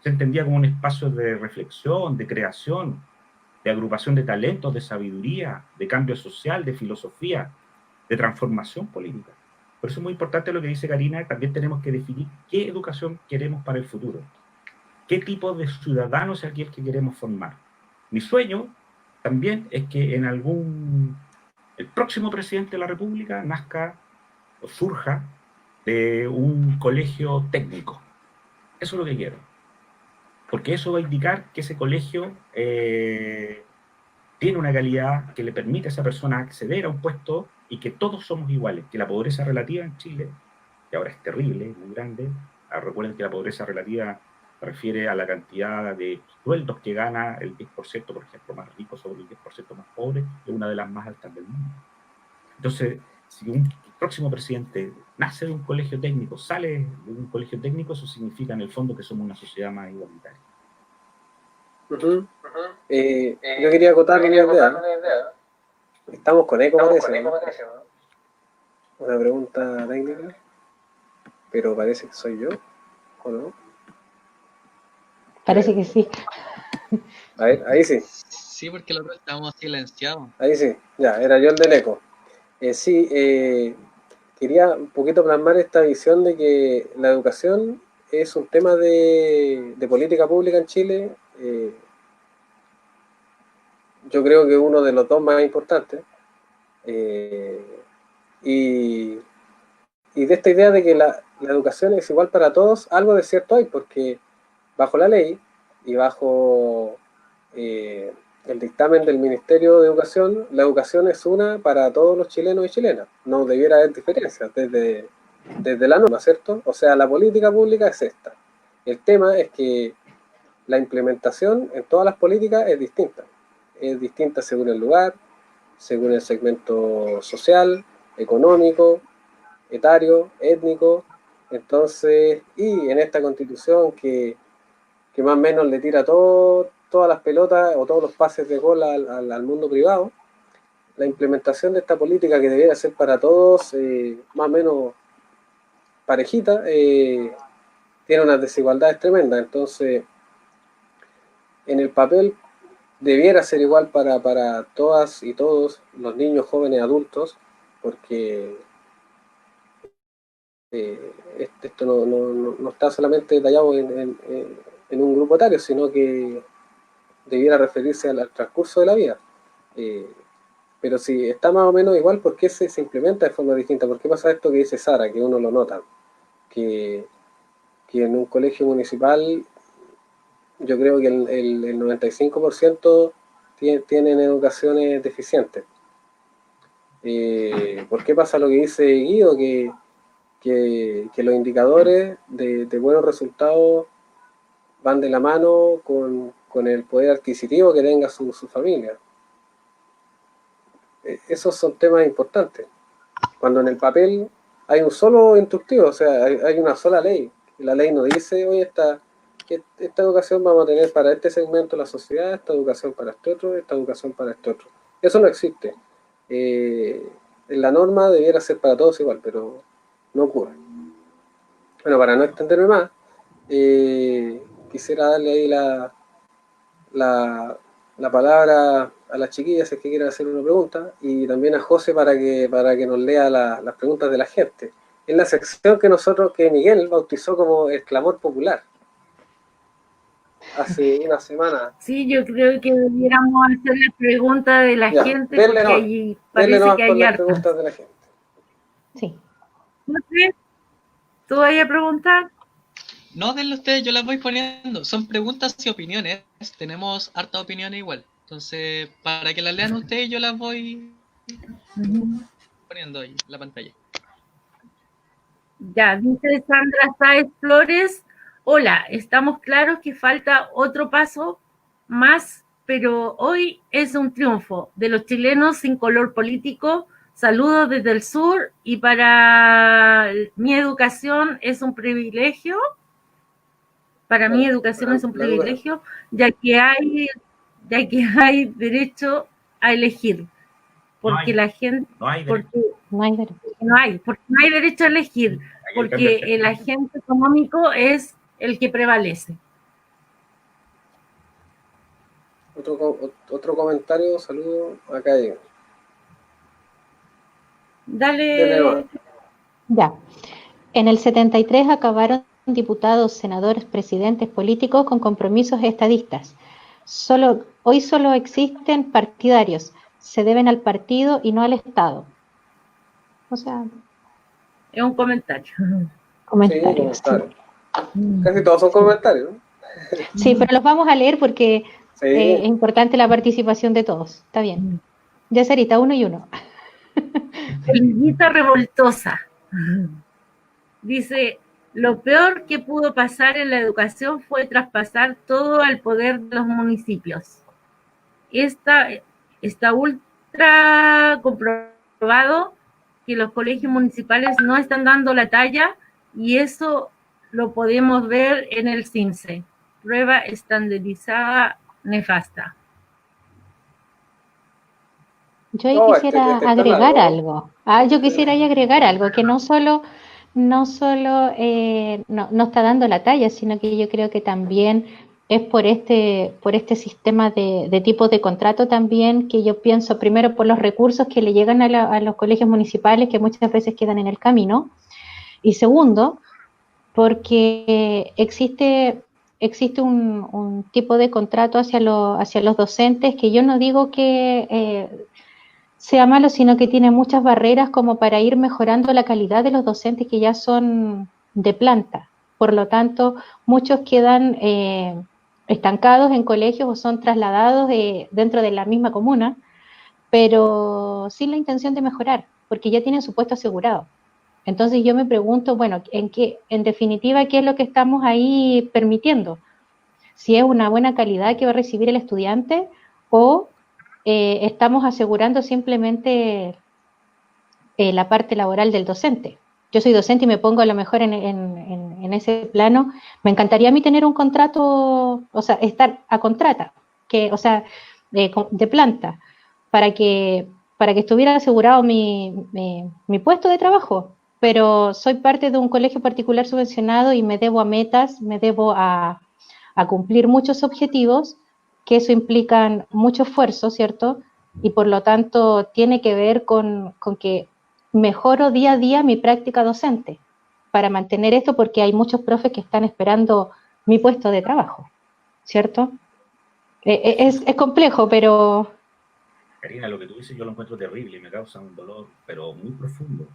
se entendía como un espacio de reflexión, de creación, de agrupación de talentos, de sabiduría, de cambio social, de filosofía, de transformación política. Por eso es muy importante lo que dice Karina, también tenemos que definir qué educación queremos para el futuro, qué tipo de ciudadano es aquel que queremos formar. Mi sueño también es que el próximo presidente de la República nazca o surja de un colegio técnico. Eso es lo que quiero. Porque eso va a indicar que ese colegio tiene una calidad que le permite a esa persona acceder a un puesto y que todos somos iguales, que la pobreza relativa en Chile, que ahora es terrible, muy grande, recuerden que la pobreza relativa se refiere a la cantidad de sueldos que gana el 10%, por ejemplo, más rico sobre el 10% más pobre, es una de las más altas del mundo. Entonces, si un próximo presidente nace de un colegio técnico, sale de un colegio técnico, eso significa en el fondo que somos una sociedad más igualitaria. Yo quería acotar una idea. Estamos con eco, parece, ¿no? Una pregunta técnica, pero parece que soy yo, ¿o no? Parece que sí. A ver, ahí sí. Sí, porque lo estamos silenciados. Ahí sí, ya, era yo el del eco. Quería un poquito plasmar esta visión de que la educación es un tema de política pública en Chile. Yo creo que uno de los dos más importantes. Y de esta idea de que la educación es igual para todos, algo de cierto hay, porque bajo la ley y bajo el dictamen del Ministerio de Educación, la educación es una para todos los chilenos y chilenas. No debiera haber diferencias desde la norma, ¿cierto? O sea, la política pública es esta. El tema es que la implementación en todas las políticas es distinta. Es distinta según el lugar, según el segmento social, económico, etario, étnico. Entonces, y en esta constitución que más o menos le tira todas las pelotas o todos los pases de gol al mundo privado, la implementación de esta política que debería ser para todos más o menos parejita, tiene unas desigualdades tremendas. Entonces, en el papel debiera ser igual para todas y todos los niños, jóvenes, adultos, porque esto no está solamente detallado en un grupo etario, sino que debiera referirse al transcurso de la vida. Pero si está más o menos igual, ¿por qué se implementa de forma distinta? ¿Por qué pasa esto que dice Sara, que uno lo nota? Que en un colegio municipal yo creo que el 95% tienen educaciones deficientes. ¿Por qué pasa lo que dice Guido? Que los indicadores de buenos resultados van de la mano con el poder adquisitivo que tenga su familia. Esos son temas importantes. Cuando en el papel hay un solo instructivo, o sea, hay una sola ley. Y la ley nos dice, oye, esta educación vamos a tener para este segmento de la sociedad, esta educación para este otro, esta educación para este otro. Eso no existe. En la norma debiera ser para todos igual, pero no ocurre. Bueno, para no extenderme más, quisiera darle ahí la palabra a las chiquillas si es que quieren hacer una pregunta, y también a José para que nos lea las preguntas de la gente. Es la sección que Miguel bautizó como el clamor popular hace una semana. Sí, yo creo que debiéramos hacer las preguntas de la gente, porque allí parece que hay las preguntas de la gente. Sí. No sé, ¿tú vas a preguntar? No, denle ustedes, yo las voy poniendo. Son preguntas y opiniones. Tenemos harta opiniones igual. Entonces, para que las lean ustedes, yo las voy poniendo ahí en la pantalla. Ya, dice Sandra Sáez Flores. Hola, estamos claros que falta otro paso más, pero hoy es un triunfo de los chilenos sin color político. Saludos desde el sur, y para mi educación es un privilegio. Para mí educación es un privilegio, ya que hay derecho a elegir. Porque la gente, no hay derecho a elegir, porque el agente económico es el que prevalece. Otro comentario, saludo, acá digo. Dale. Ya. En el 73 acabaron diputados, senadores, presidentes, políticos con compromisos estadistas. Hoy solo existen partidarios. Se deben al partido y no al Estado. O sea... Es un comentario. Comentarios. Sí. Casi todos son comentarios, ¿no? Sí, pero los vamos a leer porque es importante la participación de todos. Está bien. Ya, Sarita, 1 y 1. Feliguita revoltosa. Dice, lo peor que pudo pasar en la educación fue traspasar todo al poder de los municipios. Está ultra comprobado que los colegios municipales no están dando la talla, y eso lo podemos ver en el CIMSE. Prueba estandarizada nefasta. Yo ahí quisiera agregar algo. Yo quisiera ahí agregar algo, que no solo no está dando la talla, sino que yo creo que también es por este sistema de tipos de contrato también, que yo pienso primero por los recursos que le llegan a los colegios municipales, que muchas veces quedan en el camino, y segundo, porque existe un tipo de contrato hacia los docentes que yo no digo que sea malo, sino que tiene muchas barreras como para ir mejorando la calidad de los docentes que ya son de planta. Por lo tanto, muchos quedan estancados en colegios o son trasladados dentro de la misma comuna, pero sin la intención de mejorar, porque ya tienen su puesto asegurado. Entonces yo me pregunto, bueno, en definitiva, ¿qué es lo que estamos ahí permitiendo? Si es una buena calidad que va a recibir el estudiante, o estamos asegurando simplemente la parte laboral del docente. Yo soy docente y me pongo a lo mejor en ese plano. Me encantaría a mí tener un contrato, o sea, estar a contrata, de planta, para que estuviera asegurado mi puesto de trabajo. Pero soy parte de un colegio particular subvencionado y me debo a metas, me debo a cumplir muchos objetivos, que eso implica mucho esfuerzo, ¿cierto? Y por lo tanto tiene que ver con que mejoro día a día mi práctica docente para mantener esto, porque hay muchos profes que están esperando mi puesto de trabajo, ¿cierto? Es complejo, pero... Karina, lo que tú dices yo lo encuentro terrible y me causa un dolor, pero muy profundo.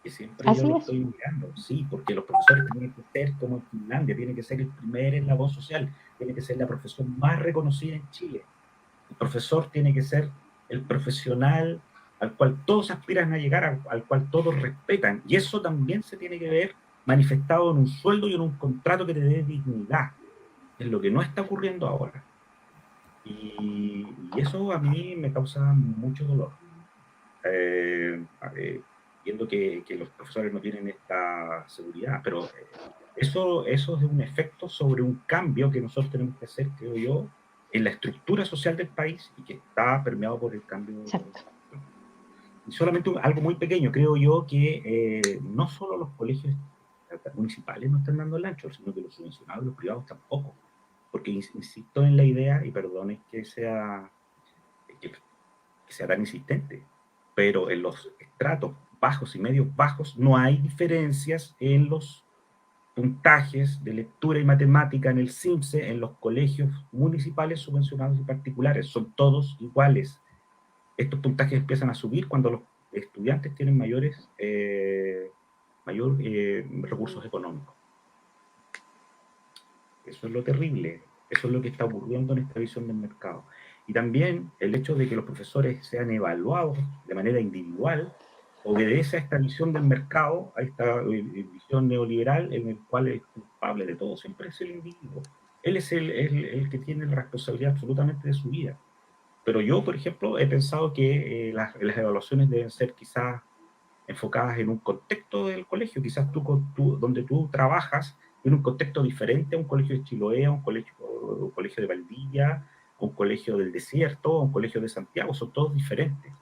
Que siempre yo lo estoy mirando, sí, porque los profesores tienen que ser como en Finlandia, tienen que ser el primer eslabón social, tiene que ser la profesión más reconocida en Chile. El profesor tiene que ser el profesional al cual todos aspiran a llegar, al cual todos respetan, y eso también se tiene que ver manifestado en un sueldo y en un contrato que te dé dignidad, es lo que no está ocurriendo ahora. Y eso a mí me causa mucho dolor. Viendo que los profesores no tienen esta seguridad, pero eso es un efecto sobre un cambio que nosotros tenemos que hacer, creo yo, en la estructura social del país y que está permeado por el cambio. Exacto. Y solamente algo muy pequeño, creo yo que no solo los colegios municipales no están dando el ancho, sino que los subvencionados y los privados tampoco. Porque insisto en la idea, y perdonen que sea tan insistente, pero en los estratos bajos y medios bajos no hay diferencias en los puntajes de lectura y matemática en el CIMSE, en los colegios municipales subvencionados y particulares, son todos iguales. Estos puntajes empiezan a subir cuando los estudiantes tienen mayor recursos económicos. Eso es lo terrible, eso es lo que está ocurriendo en esta visión del mercado. Y también el hecho de que los profesores sean evaluados de manera individual obedece a esta visión del mercado, a esta visión neoliberal en el cual el culpable de todo siempre es el individuo. Él es el que tiene la responsabilidad absolutamente de su vida. Pero yo, por ejemplo, he pensado que las evaluaciones deben ser quizás enfocadas en un contexto del colegio, quizás donde tú trabajas en un contexto diferente a un colegio de Chiloé, a un colegio de Valdivia, a un colegio del desierto, a un colegio de Santiago, son todos diferentes.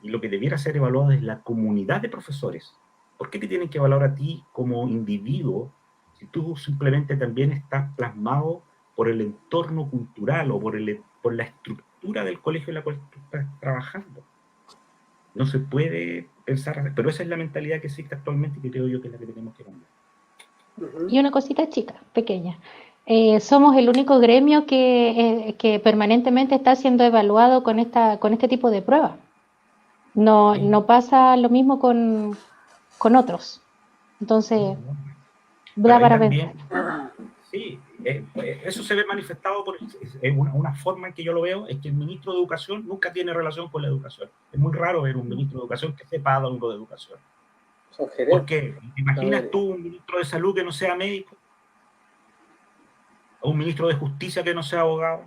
Y lo que debiera ser evaluado es la comunidad de profesores. ¿Por qué te tienen que evaluar a ti como individuo si tú simplemente también estás plasmado por el entorno cultural o por la estructura del colegio en la cual tú estás trabajando? No se puede pensar, pero esa es la mentalidad que existe actualmente y que creo yo que es la que tenemos que cambiar. Y una cosita chica, pequeña. Somos el único gremio que permanentemente está siendo evaluado con este tipo de pruebas. No pasa lo mismo con otros. Entonces, da para pensar. Sí, eso se ve manifestado por una forma en que yo lo veo, es que el ministro de Educación nunca tiene relación con la educación. Es muy raro ver un ministro de Educación que sepa algo de educación. Son gerentes. ¿Por qué? ¿Te imaginas tú un ministro de Salud que no sea médico? ¿O un ministro de Justicia que no sea abogado?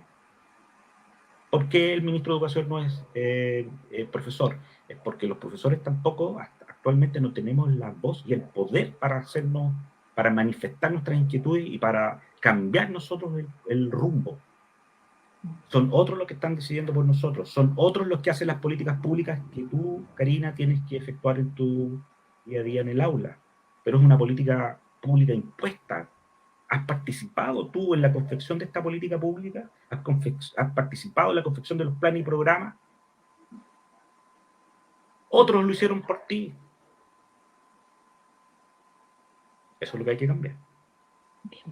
¿Por qué el ministro de Educación no es profesor? Es porque los profesores tampoco, actualmente no tenemos la voz y el poder para manifestar nuestras inquietudes y para cambiar nosotros el rumbo. Son otros los que están decidiendo por nosotros, son otros los que hacen las políticas públicas que tú, Karina, tienes que efectuar en tu día a día en el aula. Pero es una política pública impuesta. ¿Has participado tú en la confección de esta política pública? ¿Has participado en la confección de los planes y programas? Otros lo hicieron por ti. Eso es lo que hay que cambiar. Bien.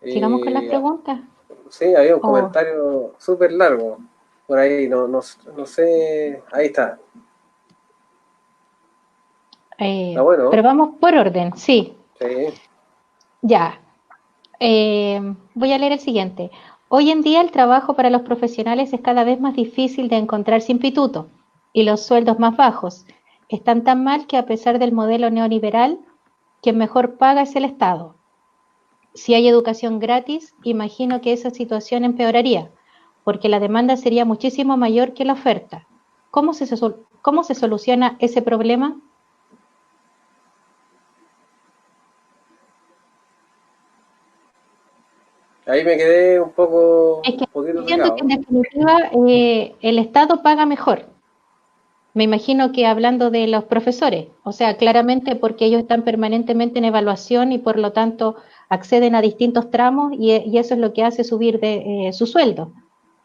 Sigamos con las preguntas. Sí, había un comentario súper largo por ahí, no sé, ahí está. Está bueno. Pero vamos por orden, sí. Sí. Ya. Voy a leer el siguiente. Hoy en día el trabajo para los profesionales es cada vez más difícil de encontrar sin pituto y los sueldos más bajos están tan mal que a pesar del modelo neoliberal, quien mejor paga es el Estado. Si hay educación gratis, imagino que esa situación empeoraría, porque la demanda sería muchísimo mayor que la oferta. ¿Cómo se soluciona ese problema? Ahí me quedé un poco... Es que entiendo que en definitiva el Estado paga mejor. Me imagino que hablando de los profesores, o sea, claramente porque ellos están permanentemente en evaluación y por lo tanto acceden a distintos tramos y eso es lo que hace subir su sueldo,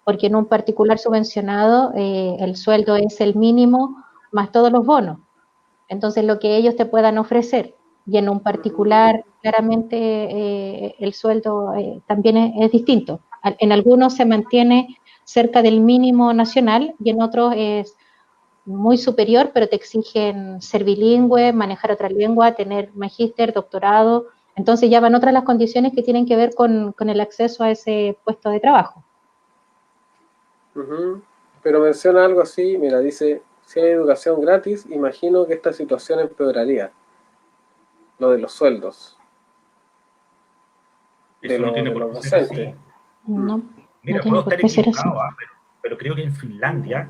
porque en un particular subvencionado el sueldo es el mínimo más todos los bonos, entonces lo que ellos te puedan ofrecer, y en un particular claramente el sueldo también es distinto. En algunos se mantiene cerca del mínimo nacional y en otros es muy superior, pero te exigen ser bilingüe, manejar otra lengua, tener magíster, doctorado, entonces ya van otras las condiciones que tienen que ver con el acceso a ese puesto de trabajo. Pero menciona algo así, mira, dice, Si hay educación gratis, imagino que esta situación empeoraría. Lo de los sueldos. Eso no tiene de por los qué ser así. docentes. No, Mira, no tiene puedo por estar qué ser así. equivocado, pero creo que en Finlandia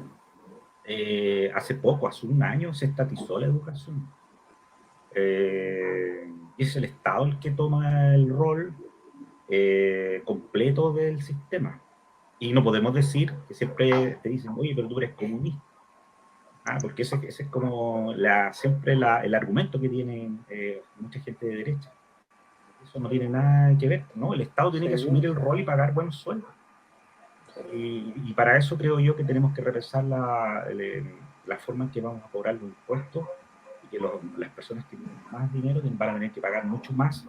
hace poco, hace un año, se estatizó la educación. Y es el Estado el que toma el rol completo del sistema. Y no podemos decir que siempre te dicen, oye, pero tú eres comunista. Porque ese es como siempre el argumento que tienen mucha gente de derecha. Eso no tiene nada que ver, ¿no? El Estado tiene que asumir el rol y pagar buenos sueldos. Y para eso creo yo que tenemos que repensar la forma en que vamos a cobrar los impuestos y que las personas que tienen más dinero van a tener que pagar mucho más.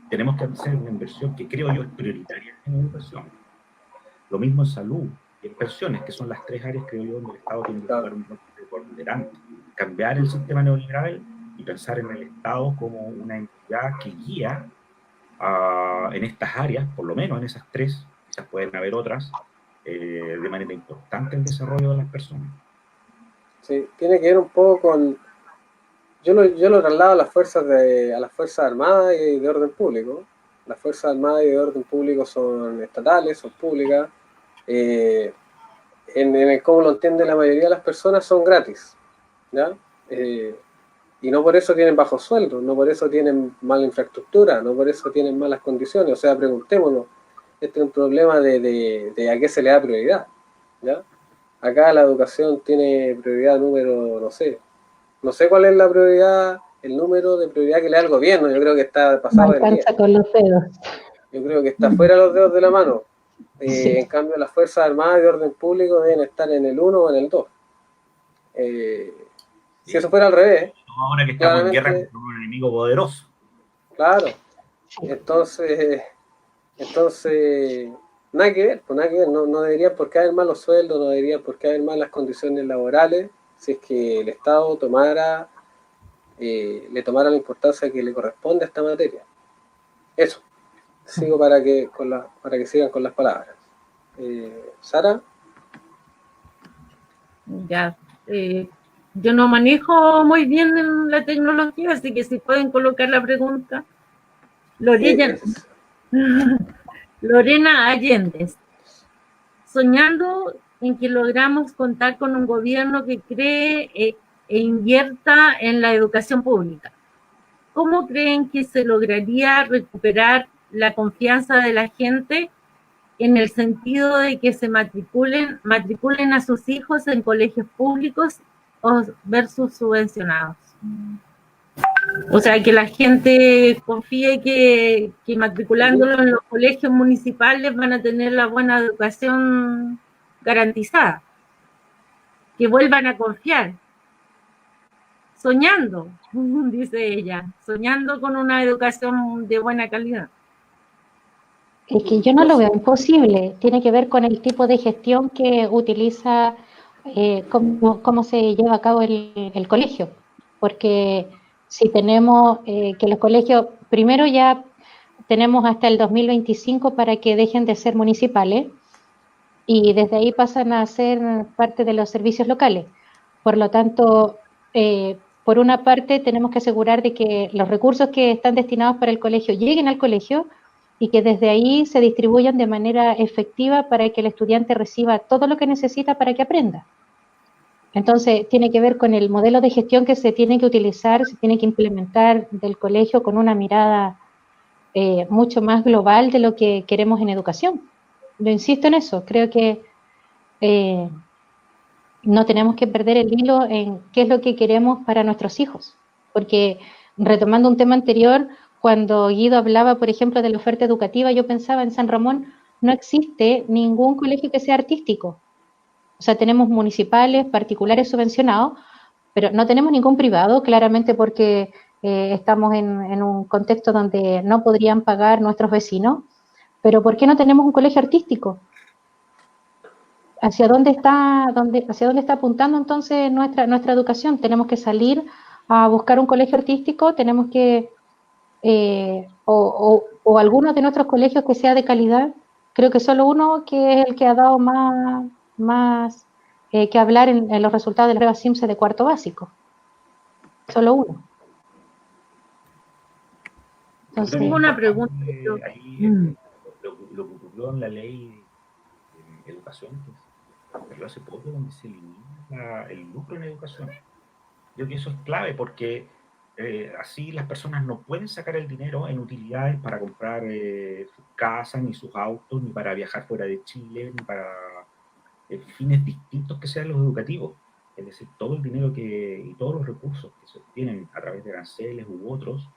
Tenemos que hacer una inversión que creo yo es prioritaria en educación. Lo mismo en salud y en pensiones, que son las 3 áreas, creo yo, donde el Estado tiene que jugar un rol preponderante. Cambiar el sistema neoliberal y pensar en el Estado como una entidad que guía en estas áreas, por lo menos en esas 3, quizás pueden haber otras, de manera importante el desarrollo de las personas. Sí, tiene que ver un poco con... Yo lo traslado a las fuerzas armadas y de orden público. Las fuerzas armadas y de orden público son estatales, son públicas. En el cómo lo entiende la mayoría de las personas, son gratis, ¿ya? Y no por eso tienen bajos sueldos, no por eso tienen mala infraestructura, no por eso tienen malas condiciones. O sea, preguntémonos, este es un problema de a qué se le da prioridad, ¿ya? Acá la educación tiene prioridad número, no sé cuál es la prioridad, el número de prioridad que le da el gobierno. Yo creo que está pasado del día. Con los dedos. Yo creo que está fuera de los dedos de la mano. Sí. En cambio, las Fuerzas Armadas de orden público deben estar en el 1 o en el 2. Si eso fuera al revés. Ahora que estamos en guerra con un enemigo poderoso. Claro. Entonces nada que ver, pues nada que ver. No deberían por qué haber malos sueldos, no deberían por qué haber malas condiciones laborales, si es que el Estado le tomara la importancia que le corresponde a esta materia. Eso. Sigo para que sigan con las palabras. Sara. Ya. Yo no manejo muy bien en la tecnología, así que si pueden colocar la pregunta. Lorena Allende. Soñando en que logramos contar con un gobierno que cree e invierta en la educación pública. ¿Cómo creen que se lograría recuperar la confianza de la gente en el sentido de que se matriculen a sus hijos en colegios públicos versus subvencionados? O sea, que la gente confíe que matriculándolo en los colegios municipales van a tener la buena educación garantizada. Que vuelvan a confiar. Soñando, dice ella, soñando con una educación de buena calidad. Es que yo no lo veo imposible. Tiene que ver con el tipo de gestión que utiliza, cómo se lleva a cabo el colegio. Porque si tenemos que los colegios, primero ya tenemos hasta el 2025 para que dejen de ser municipales y desde ahí pasan a ser parte de los servicios locales. Por lo tanto, por una parte tenemos que asegurar de que los recursos que están destinados para el colegio lleguen al colegio y que desde ahí se distribuyan de manera efectiva para que el estudiante reciba todo lo que necesita para que aprenda. Entonces, tiene que ver con el modelo de gestión que se tiene que utilizar, se tiene que implementar del colegio con una mirada mucho más global de lo que queremos en educación. Yo insisto en eso, creo que no tenemos que perder el hilo en qué es lo que queremos para nuestros hijos, porque retomando un tema anterior, cuando Guido hablaba, por ejemplo, de la oferta educativa, yo pensaba en San Ramón, no existe ningún colegio que sea artístico. O sea, tenemos municipales, particulares subvencionados, pero no tenemos ningún privado, claramente porque estamos en un contexto donde no podrían pagar nuestros vecinos. Pero ¿por qué no tenemos un colegio artístico? ¿Hacia dónde está apuntando entonces nuestra educación? Tenemos que salir a buscar un colegio artístico, tenemos que, o algunos de nuestros colegios que sea de calidad. Creo que solo uno que es el que ha dado más que hablar en los resultados de la prueba SIMSE de cuarto básico. Solo uno. Entonces, tengo una pregunta. Ahí, lo que ocurrió en la ley de educación, que ocurrió hace poco, donde se elimina el lucro en educación. Yo creo que eso es clave porque así las personas no pueden sacar el dinero en utilidades para comprar sus casas, ni sus autos, ni para viajar fuera de Chile, ni para fines distintos que sean los educativos. Es decir, todo el dinero y todos los recursos que se obtienen a través de aranceles u otros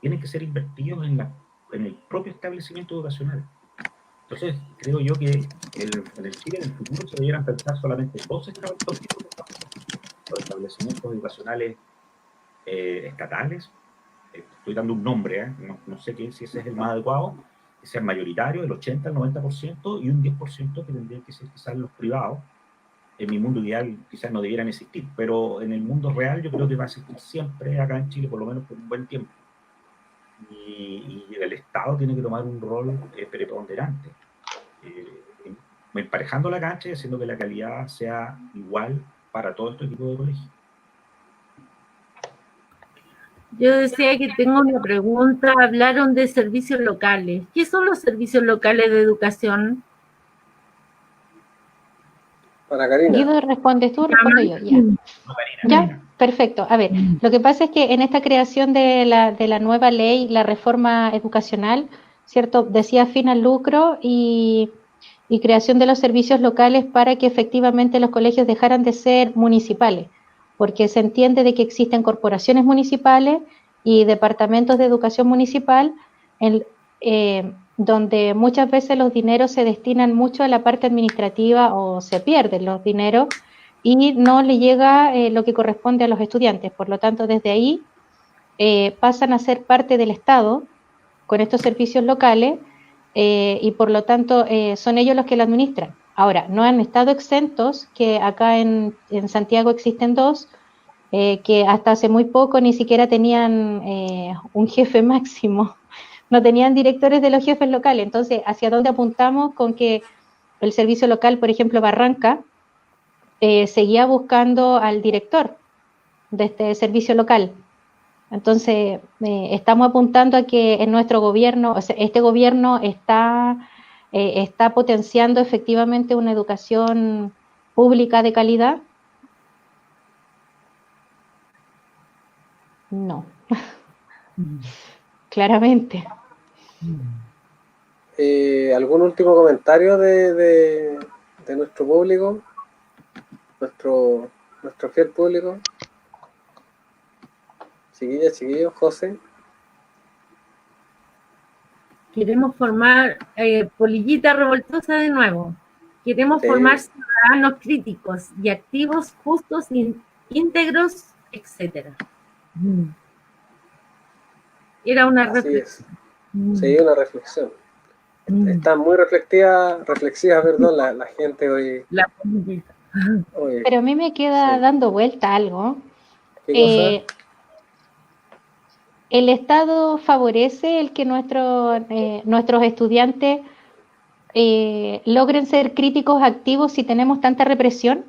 tienen que ser invertidos en el propio establecimiento educacional. Entonces, creo yo que en el Chile, en el futuro, se debieran pensar solamente dos tipos de los establecimientos educacionales estatales. Estoy dando un nombre, no sé si ese es el más adecuado, que sea mayoritario, el 80 al 90%, y un 10% que tendrían que ser quizás los privados. En mi mundo ideal quizás no debieran existir, pero en el mundo real yo creo que va a existir siempre acá en Chile, por lo menos por un buen tiempo. Y el Estado tiene que tomar un rol preponderante, emparejando la cancha y haciendo que la calidad sea igual para todo este tipo de colegios. Yo decía que tengo una pregunta. Hablaron de servicios locales. ¿Qué son los servicios locales de educación? Para Karina. Guido, ¿respondes tú o respondo yo? Ya. Ya, perfecto. A ver, lo que pasa es que en esta creación de la nueva ley, la reforma educacional, ¿cierto? Decía fin al lucro y creación de los servicios locales para que efectivamente los colegios dejaran de ser municipales, porque se entiende de que existen corporaciones municipales y departamentos de educación municipal donde muchas veces los dineros se destinan mucho a la parte administrativa o se pierden los dineros y no le llega lo que corresponde a los estudiantes. Por lo tanto, desde ahí pasan a ser parte del Estado con estos servicios locales y por lo tanto son ellos los que lo administran. Ahora, no han estado exentos, que acá en Santiago existen dos, que hasta hace muy poco ni siquiera tenían un jefe máximo, no tenían directores de los jefes locales. Entonces, ¿hacia dónde apuntamos con que el servicio local, por ejemplo, Barranca, seguía buscando al director de este servicio local? Entonces, estamos apuntando a que en nuestro gobierno, o sea, este gobierno está potenciando efectivamente una educación pública de calidad. No, claramente. ¿Algún último comentario de nuestro público? Nuestro fiel público. Chiquillos, José. Queremos formar polillita revoltosa de nuevo. Queremos formar ciudadanos críticos y activos, justos, íntegros, etc. Era una reflexión. Sí, una reflexión. Está muy reflexiva, perdón, la gente hoy. La polillita. Pero a mí me queda dando vuelta algo. ¿Qué cosa? ¿El Estado favorece el que nuestros estudiantes logren ser críticos activos si tenemos tanta represión?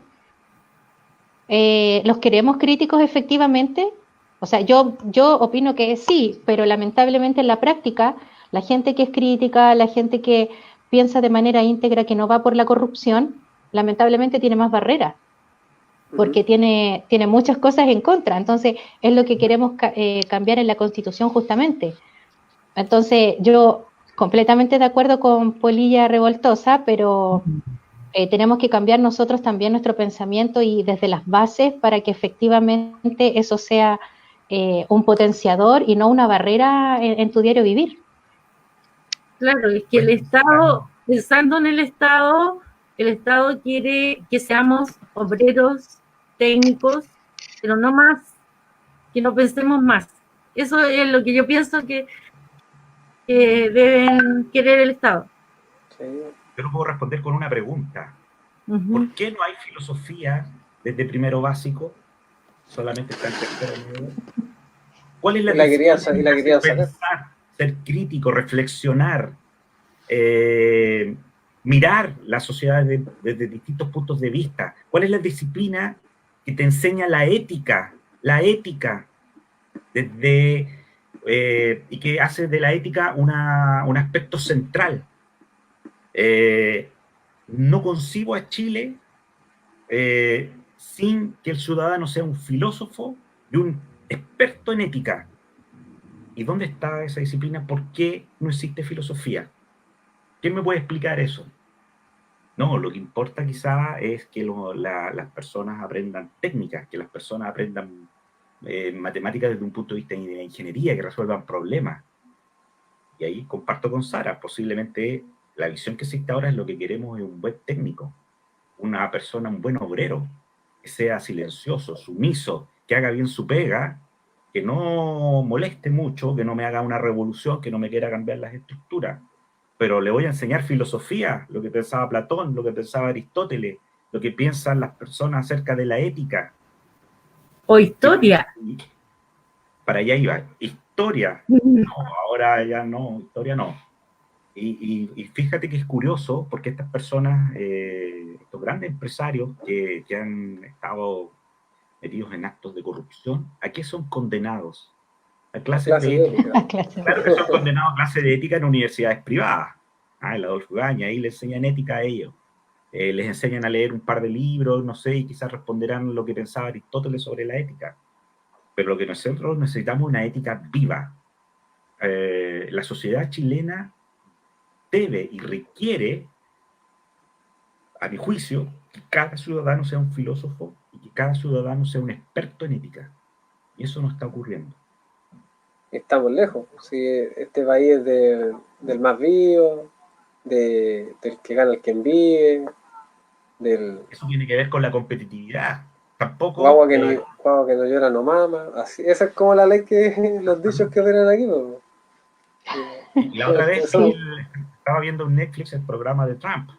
¿Los queremos críticos efectivamente? O sea, yo opino que sí, pero lamentablemente en la práctica, la gente que es crítica, la gente que piensa de manera íntegra, que no va por la corrupción, lamentablemente tiene más barreras, porque tiene muchas cosas en contra. Entonces, es lo que queremos cambiar en la Constitución justamente. Entonces, yo completamente de acuerdo con Polilla Revoltosa, pero tenemos que cambiar nosotros también nuestro pensamiento y desde las bases para que efectivamente eso sea un potenciador y no una barrera en tu diario vivir. Claro, es que el Estado, pensando en el Estado quiere que seamos obreros, técnicos, pero no más, que no pensemos más. Eso es lo que yo pienso que deben querer el Estado. Yo no puedo responder con una pregunta. ¿Por qué no hay filosofía desde primero básico? Solamente está en tercero medio. ¿Cuál es la diferencia? Pensar, ser crítico, reflexionar, mirar la sociedad desde distintos puntos de vista. ¿Cuál es la disciplina que te enseña la ética? La ética, y que hace de la ética un aspecto central. No concibo a Chile sin que el ciudadano sea un filósofo y un experto en ética. ¿Y dónde está esa disciplina? ¿Por qué no existe filosofía? ¿Quién me puede explicar eso? No, lo que importa quizá es que las personas aprendan técnicas, que las personas aprendan matemáticas desde un punto de vista de ingeniería, que resuelvan problemas. Y ahí comparto con Sara, posiblemente la visión que existe ahora es lo que queremos es un buen técnico, una persona, un buen obrero, que sea silencioso, sumiso, que haga bien su pega, que no moleste mucho, que no me haga una revolución, que no me quiera cambiar las estructuras. Pero le voy a enseñar filosofía, lo que pensaba Platón, lo que pensaba Aristóteles, lo que piensan las personas acerca de la ética. O historia. Para allá iba. Historia. No, ahora ya no, historia no. Y fíjate que es curioso, porque estas personas, estos grandes empresarios que han estado metidos en actos de corrupción, ¿a qué son condenados? A clases de ética. Claro que son condenados a clases de ética en universidades privadas. En la Adolfo Gaña, ahí les enseñan ética a ellos. Les enseñan a leer un par de libros, no sé, y quizás responderán lo que pensaba Aristóteles sobre la ética. Pero lo que nosotros necesitamos es una ética viva. La sociedad chilena debe y requiere, a mi juicio, que cada ciudadano sea un filósofo y que cada ciudadano sea un experto en ética. Y eso no está ocurriendo. Estamos lejos. Sí, este país es del más vivo, del que gana el que envíe, Eso tiene que ver con la competitividad. Tampoco... Guagua que no llora no mama. Así, esa es como la ley que los dichos que operan aquí. ¿No? Y la otra vez estaba viendo en Netflix el programa de Trump.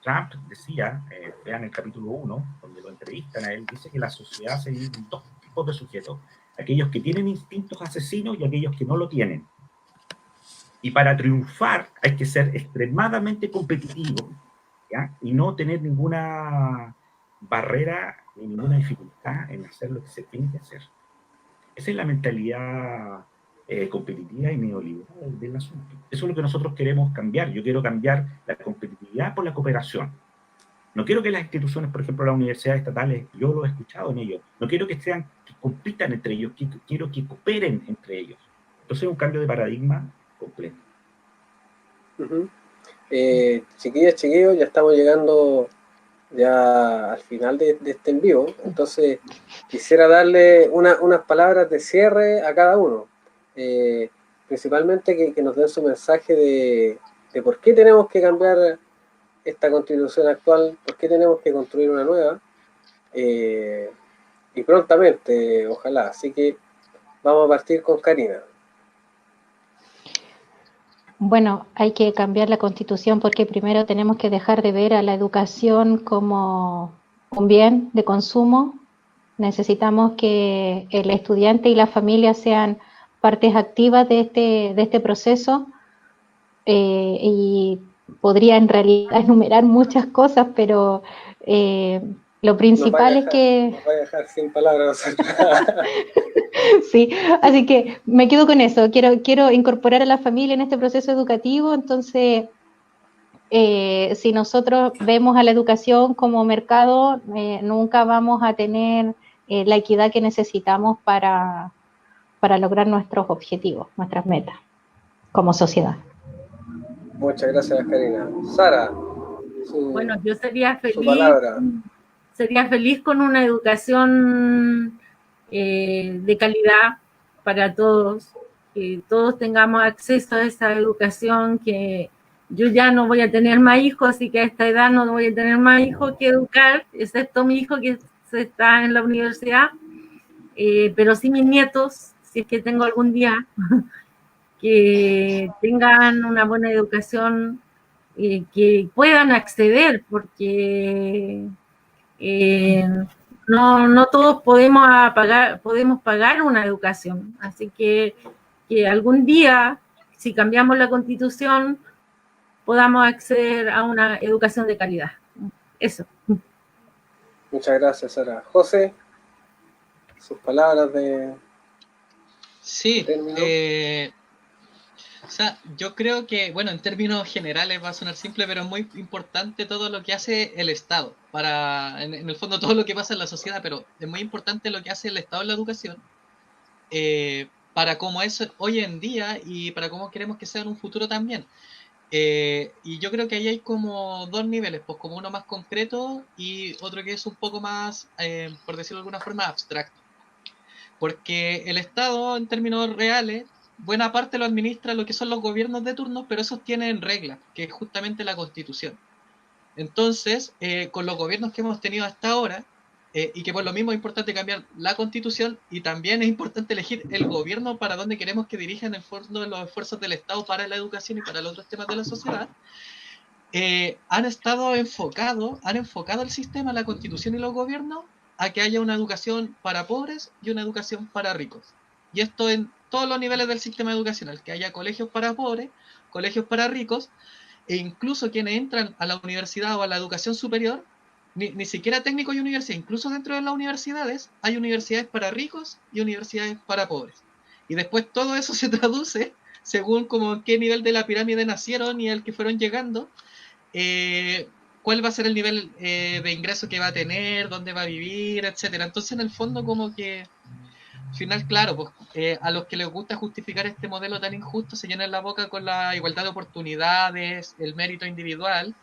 Trump decía, vean el capítulo 1, donde lo entrevistan a él, dice que la sociedad se divide en dos tipos de sujetos. Aquellos que tienen instintos asesinos y aquellos que no lo tienen. Y para triunfar hay que ser extremadamente competitivo, ¿ya? Y no tener ninguna barrera ni ninguna dificultad en hacer lo que se tiene que hacer. Esa es la mentalidad competitiva y neoliberal del asunto. Eso es lo que nosotros queremos cambiar. Yo quiero cambiar la competitividad por la cooperación. No quiero que las instituciones, por ejemplo, las universidades estatales, yo lo he escuchado en ellos, no quiero que compitan entre ellos, quiero que cooperen entre ellos. Entonces es un cambio de paradigma completo. Chiquillas, chiquillos, ya estamos llegando ya al final de este en vivo, entonces quisiera darle unas palabras de cierre a cada uno, principalmente que nos den su mensaje de por qué tenemos que cambiar esta constitución actual, por qué tenemos que construir una nueva, y prontamente, ojalá. Así que vamos a partir con Karina. Bueno, hay que cambiar la Constitución porque primero tenemos que dejar de ver a la educación como un bien de consumo. Necesitamos que el estudiante y la familia sean partes activas de este proceso, y podría en realidad enumerar muchas cosas, pero lo principal es que... Nos va a dejar sin palabras. Sí, así que me quedo con eso. Quiero incorporar a la familia en este proceso educativo. Entonces, si nosotros vemos a la educación como mercado, nunca vamos a tener la equidad que necesitamos para lograr nuestros objetivos, nuestras metas como sociedad. Muchas gracias, Karina. Sara, bueno, yo sería feliz con una educación de calidad para todos, que todos tengamos acceso a esa educación, que yo ya no voy a tener más hijos, así que a esta edad no voy a tener más hijos que educar, excepto mi hijo que está en la universidad, pero sí mis nietos, si es que tengo algún día, que tengan una buena educación, que puedan acceder, porque no todos podemos pagar una educación. Así que algún día, si cambiamos la Constitución, podamos acceder a una educación de calidad. Eso. Muchas gracias, Sara. José, sus palabras de... Sí, o sea, yo creo que, bueno, en términos generales va a sonar simple, pero es muy importante todo lo que hace el Estado, en el fondo todo lo que pasa en la sociedad, pero es muy importante lo que hace el Estado en la educación, para cómo es hoy en día y para cómo queremos que sea en un futuro también. Y yo creo que ahí hay como dos niveles, pues como uno más concreto y otro que es un poco más, por decirlo de alguna forma, abstracto. Porque el Estado, en términos reales, buena parte lo administra lo que son los gobiernos de turno, pero esos tienen reglas, que es justamente la Constitución. Entonces, con los gobiernos que hemos tenido hasta ahora, y que por lo mismo es importante cambiar la Constitución, y también es importante elegir el gobierno para donde queremos que dirijan el fondo de los esfuerzos del Estado para la educación y para los otros temas de la sociedad, han enfocado el sistema, la Constitución y los gobiernos a que haya una educación para pobres y una educación para ricos. Y esto en todos los niveles del sistema educacional, que haya colegios para pobres, colegios para ricos, e incluso quienes entran a la universidad o a la educación superior, ni siquiera técnicos y universidades, incluso dentro de las universidades hay universidades para ricos y universidades para pobres. Y después todo eso se traduce según como qué nivel de la pirámide nacieron y al que fueron llegando, cuál va a ser el nivel de ingreso que va a tener, dónde va a vivir, etcétera. Entonces, en el fondo, como que al final, claro, pues a los que les gusta justificar este modelo tan injusto se llenan la boca con la igualdad de oportunidades, el mérito individual,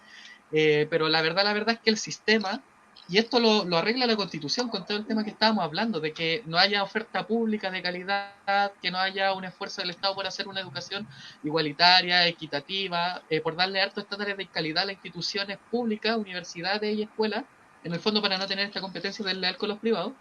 pero la verdad es que el sistema, y esto lo arregla la Constitución con todo el tema que estábamos hablando, de que no haya oferta pública de calidad, que no haya un esfuerzo del Estado por hacer una educación igualitaria, equitativa, por darle hartos estándares de calidad a las instituciones públicas, universidades y escuelas, en el fondo para no tener esta competencia desleal con los privados.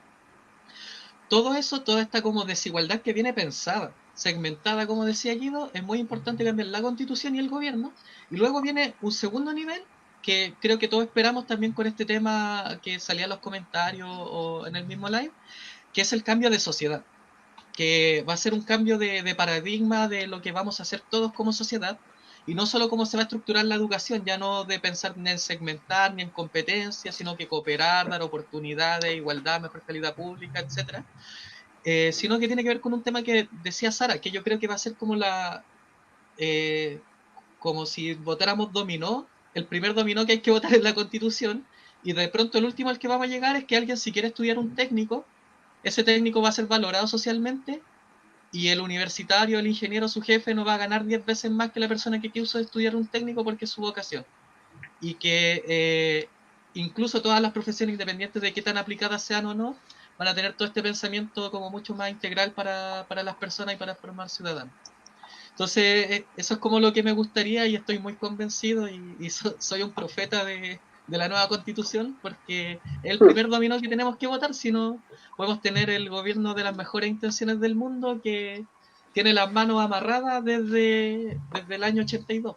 Todo eso, toda esta como desigualdad que viene pensada, segmentada, como decía Guido, es muy importante cambiar la Constitución y el gobierno. Y luego viene un segundo nivel que creo que todos esperamos también con este tema que salía en los comentarios o en el mismo live, que es el cambio de sociedad, que va a ser un cambio de paradigma de lo que vamos a hacer todos como sociedad, y no solo cómo se va a estructurar la educación, ya no de pensar ni en segmentar ni en competencias, sino que cooperar, dar oportunidades, igualdad, mejor calidad pública, etcétera, sino que tiene que ver con un tema que decía Sara, que yo creo que va a ser como como si votáramos dominó, el primer dominó que hay que votar en la Constitución, y de pronto el último al que vamos a llegar es que alguien, si quiere estudiar un técnico, ese técnico va a ser valorado socialmente, y el universitario, el ingeniero, su jefe, no va a ganar 10 veces más que la persona que quiso estudiar un técnico porque es su vocación. Y que incluso todas las profesiones, independientes de qué tan aplicadas sean o no, van a tener todo este pensamiento como mucho más integral para las personas y para formar ciudadanos. Entonces, eso es como lo que me gustaría, y estoy muy convencido, y soy un profeta de la nueva Constitución, porque es el primer dominó que tenemos que votar, si no podemos tener el gobierno de las mejores intenciones del mundo que tiene las manos amarradas desde el año 82.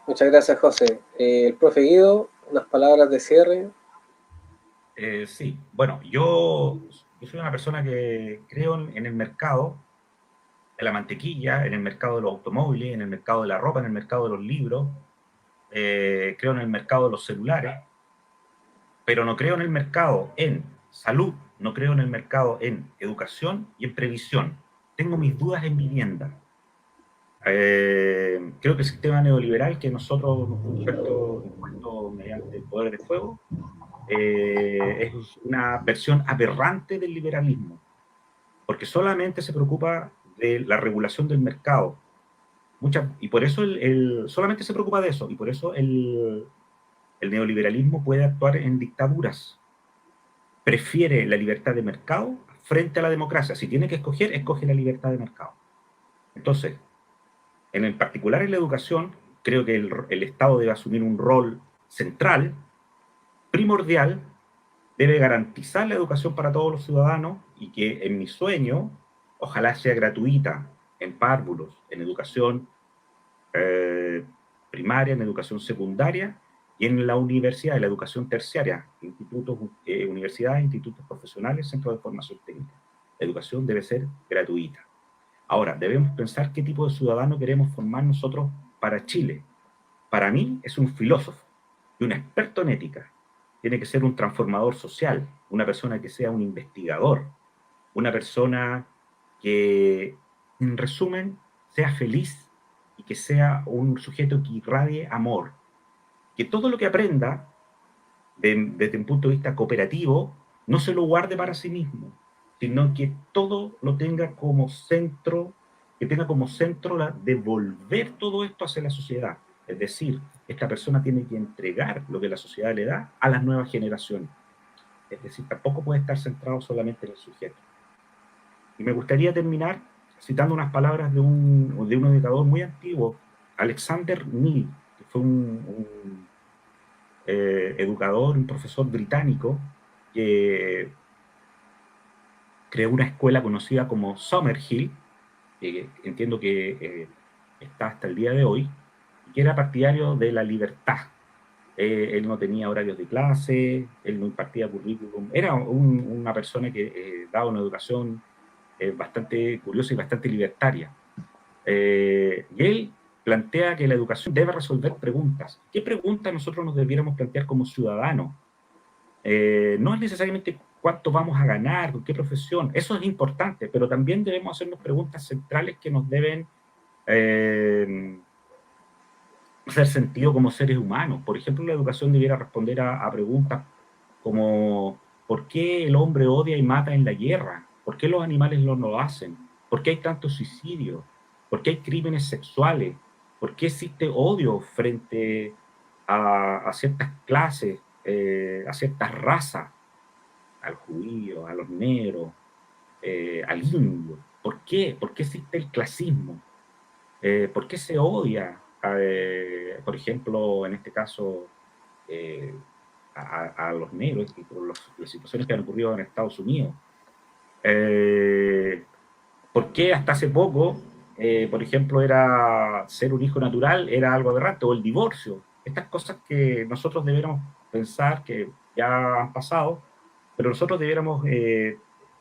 Muchas gracias, José. El profe Guido, unas palabras de cierre. Sí, bueno, yo soy una persona que creo en el mercado de la mantequilla, en el mercado de los automóviles, en el mercado de la ropa, en el mercado de los libros, creo en el mercado de los celulares, pero no creo en el mercado en salud, no creo en el mercado en educación y en previsión. Tengo mis dudas en vivienda. Creo que el sistema neoliberal que nosotros nos hemos impuesto mediante el poder de fuego es una versión aberrante del liberalismo, porque solamente se preocupa de la regulación del mercado. Y por eso solamente se preocupa de eso, y por eso el neoliberalismo puede actuar en dictaduras. Prefiere la libertad de mercado frente a la democracia. Si tiene que escoger, escoge la libertad de mercado. Entonces, en particular en la educación, creo que el Estado debe asumir un rol central, primordial, debe garantizar la educación para todos los ciudadanos, y que en mi sueño, ojalá sea gratuita en párvulos, en educación primaria, en educación secundaria y en la universidad, en la educación terciaria, institutos, universidades, institutos profesionales, centros de formación técnica. La educación debe ser gratuita. Ahora, debemos pensar qué tipo de ciudadano queremos formar nosotros para Chile. Para mí es un filósofo y un experto en ética. Tiene que ser un transformador social, una persona que sea un investigador, una persona que, en resumen, sea feliz y que sea un sujeto que irradie amor. Que todo lo que aprenda, desde un punto de vista cooperativo, no se lo guarde para sí mismo, sino que todo lo tenga como centro, que tenga como centro la devolver todo esto hacia la sociedad. Es decir, esta persona tiene que entregar lo que la sociedad le da a las nuevas generaciones. Es decir, tampoco puede estar centrado solamente en el sujeto. Y me gustaría terminar citando unas palabras de un educador muy antiguo, Alexander Neal, que fue un educador, un profesor británico, que creó una escuela conocida como Summerhill, que entiendo que está hasta el día de hoy, y que era partidario de la libertad. Él no tenía horarios de clase, él no impartía currículum, era una persona que daba una educación bastante curiosa y bastante libertaria. Y él plantea que la educación debe resolver preguntas. ¿Qué preguntas nosotros nos debiéramos plantear como ciudadanos? No es necesariamente cuánto vamos a ganar, qué profesión, eso es importante, pero también debemos hacernos preguntas centrales que nos deben hacer sentido como seres humanos. Por ejemplo, la educación debiera responder a preguntas como ¿por qué el hombre odia y mata en la guerra? ¿Por qué los animales no lo hacen? ¿Por qué hay tantos suicidios? ¿Por qué hay crímenes sexuales? ¿Por qué existe odio frente a ciertas clases, a ciertas razas? Al judío, a los negros, al indio. ¿Por qué? ¿Por qué existe el clasismo? ¿Por qué se odia, por ejemplo, en este caso, a los negros y por las situaciones que han ocurrido en Estados Unidos? ¿Por qué hasta hace poco, por ejemplo, era ser un hijo natural era algo aberrante, o el divorcio? Estas cosas que nosotros deberíamos pensar que ya han pasado, pero nosotros debiéramos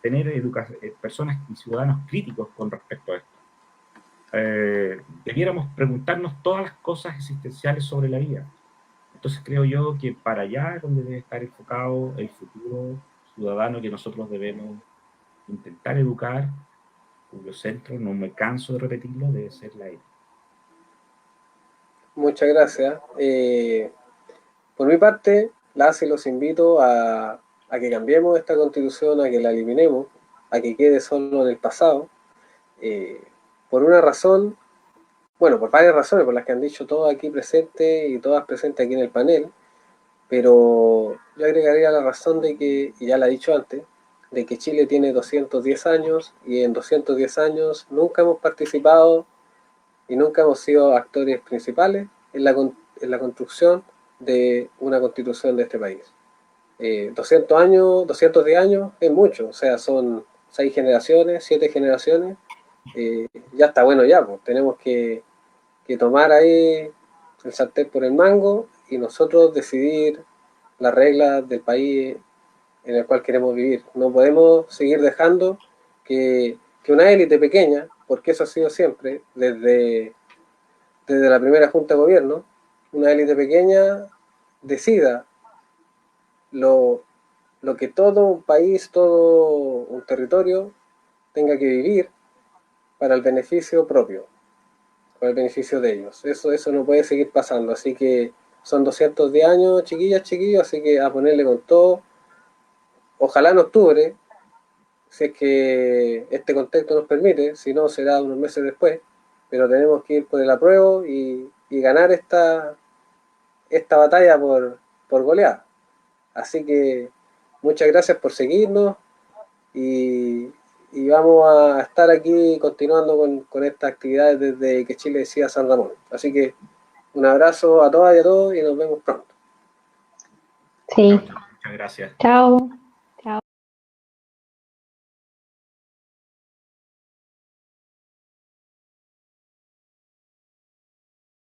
tener personas y ciudadanos críticos con respecto a esto. Debiéramos preguntarnos todas las cosas existenciales sobre la vida. Entonces creo yo que para allá es donde debe estar enfocado el futuro ciudadano que nosotros debemos intentar educar, cuyo centro, no me canso de repetirlo, debe ser la ética. Muchas gracias. Por mi parte, los invito a que cambiemos esta constitución, a que la eliminemos, a que quede solo en el pasado, por una razón, bueno, por varias razones, por las que han dicho todos aquí presentes y todas presentes aquí en el panel, pero yo agregaría la razón de que, y ya la he dicho antes, de que Chile tiene 210 años y en 210 años nunca hemos participado y nunca hemos sido actores principales en la construcción de una constitución de este país. 200 años, 210 años es mucho, o sea, son 6 generaciones, 7 generaciones, ya está bueno ya, pues tenemos que tomar ahí el sartén por el mango y nosotros decidir las reglas del país en el cual queremos vivir. No podemos seguir dejando que una élite pequeña, porque eso ha sido siempre, desde la primera Junta de Gobierno, una élite pequeña decida lo que todo un país, todo un territorio tenga que vivir para el beneficio propio, para el beneficio de ellos. Eso no puede seguir pasando, así que son 210 años, chiquillas, chiquillos, así que a ponerle con todo. Ojalá en octubre, si es que este contexto nos permite, si no será unos meses después, pero tenemos que ir por el apruebo y ganar esta batalla por goleada. Así que muchas gracias por seguirnos y vamos a estar aquí continuando con estas actividades desde que Chile decida San Ramón. Así que un abrazo a todas y a todos y nos vemos pronto. Sí. Muchas gracias. Chao.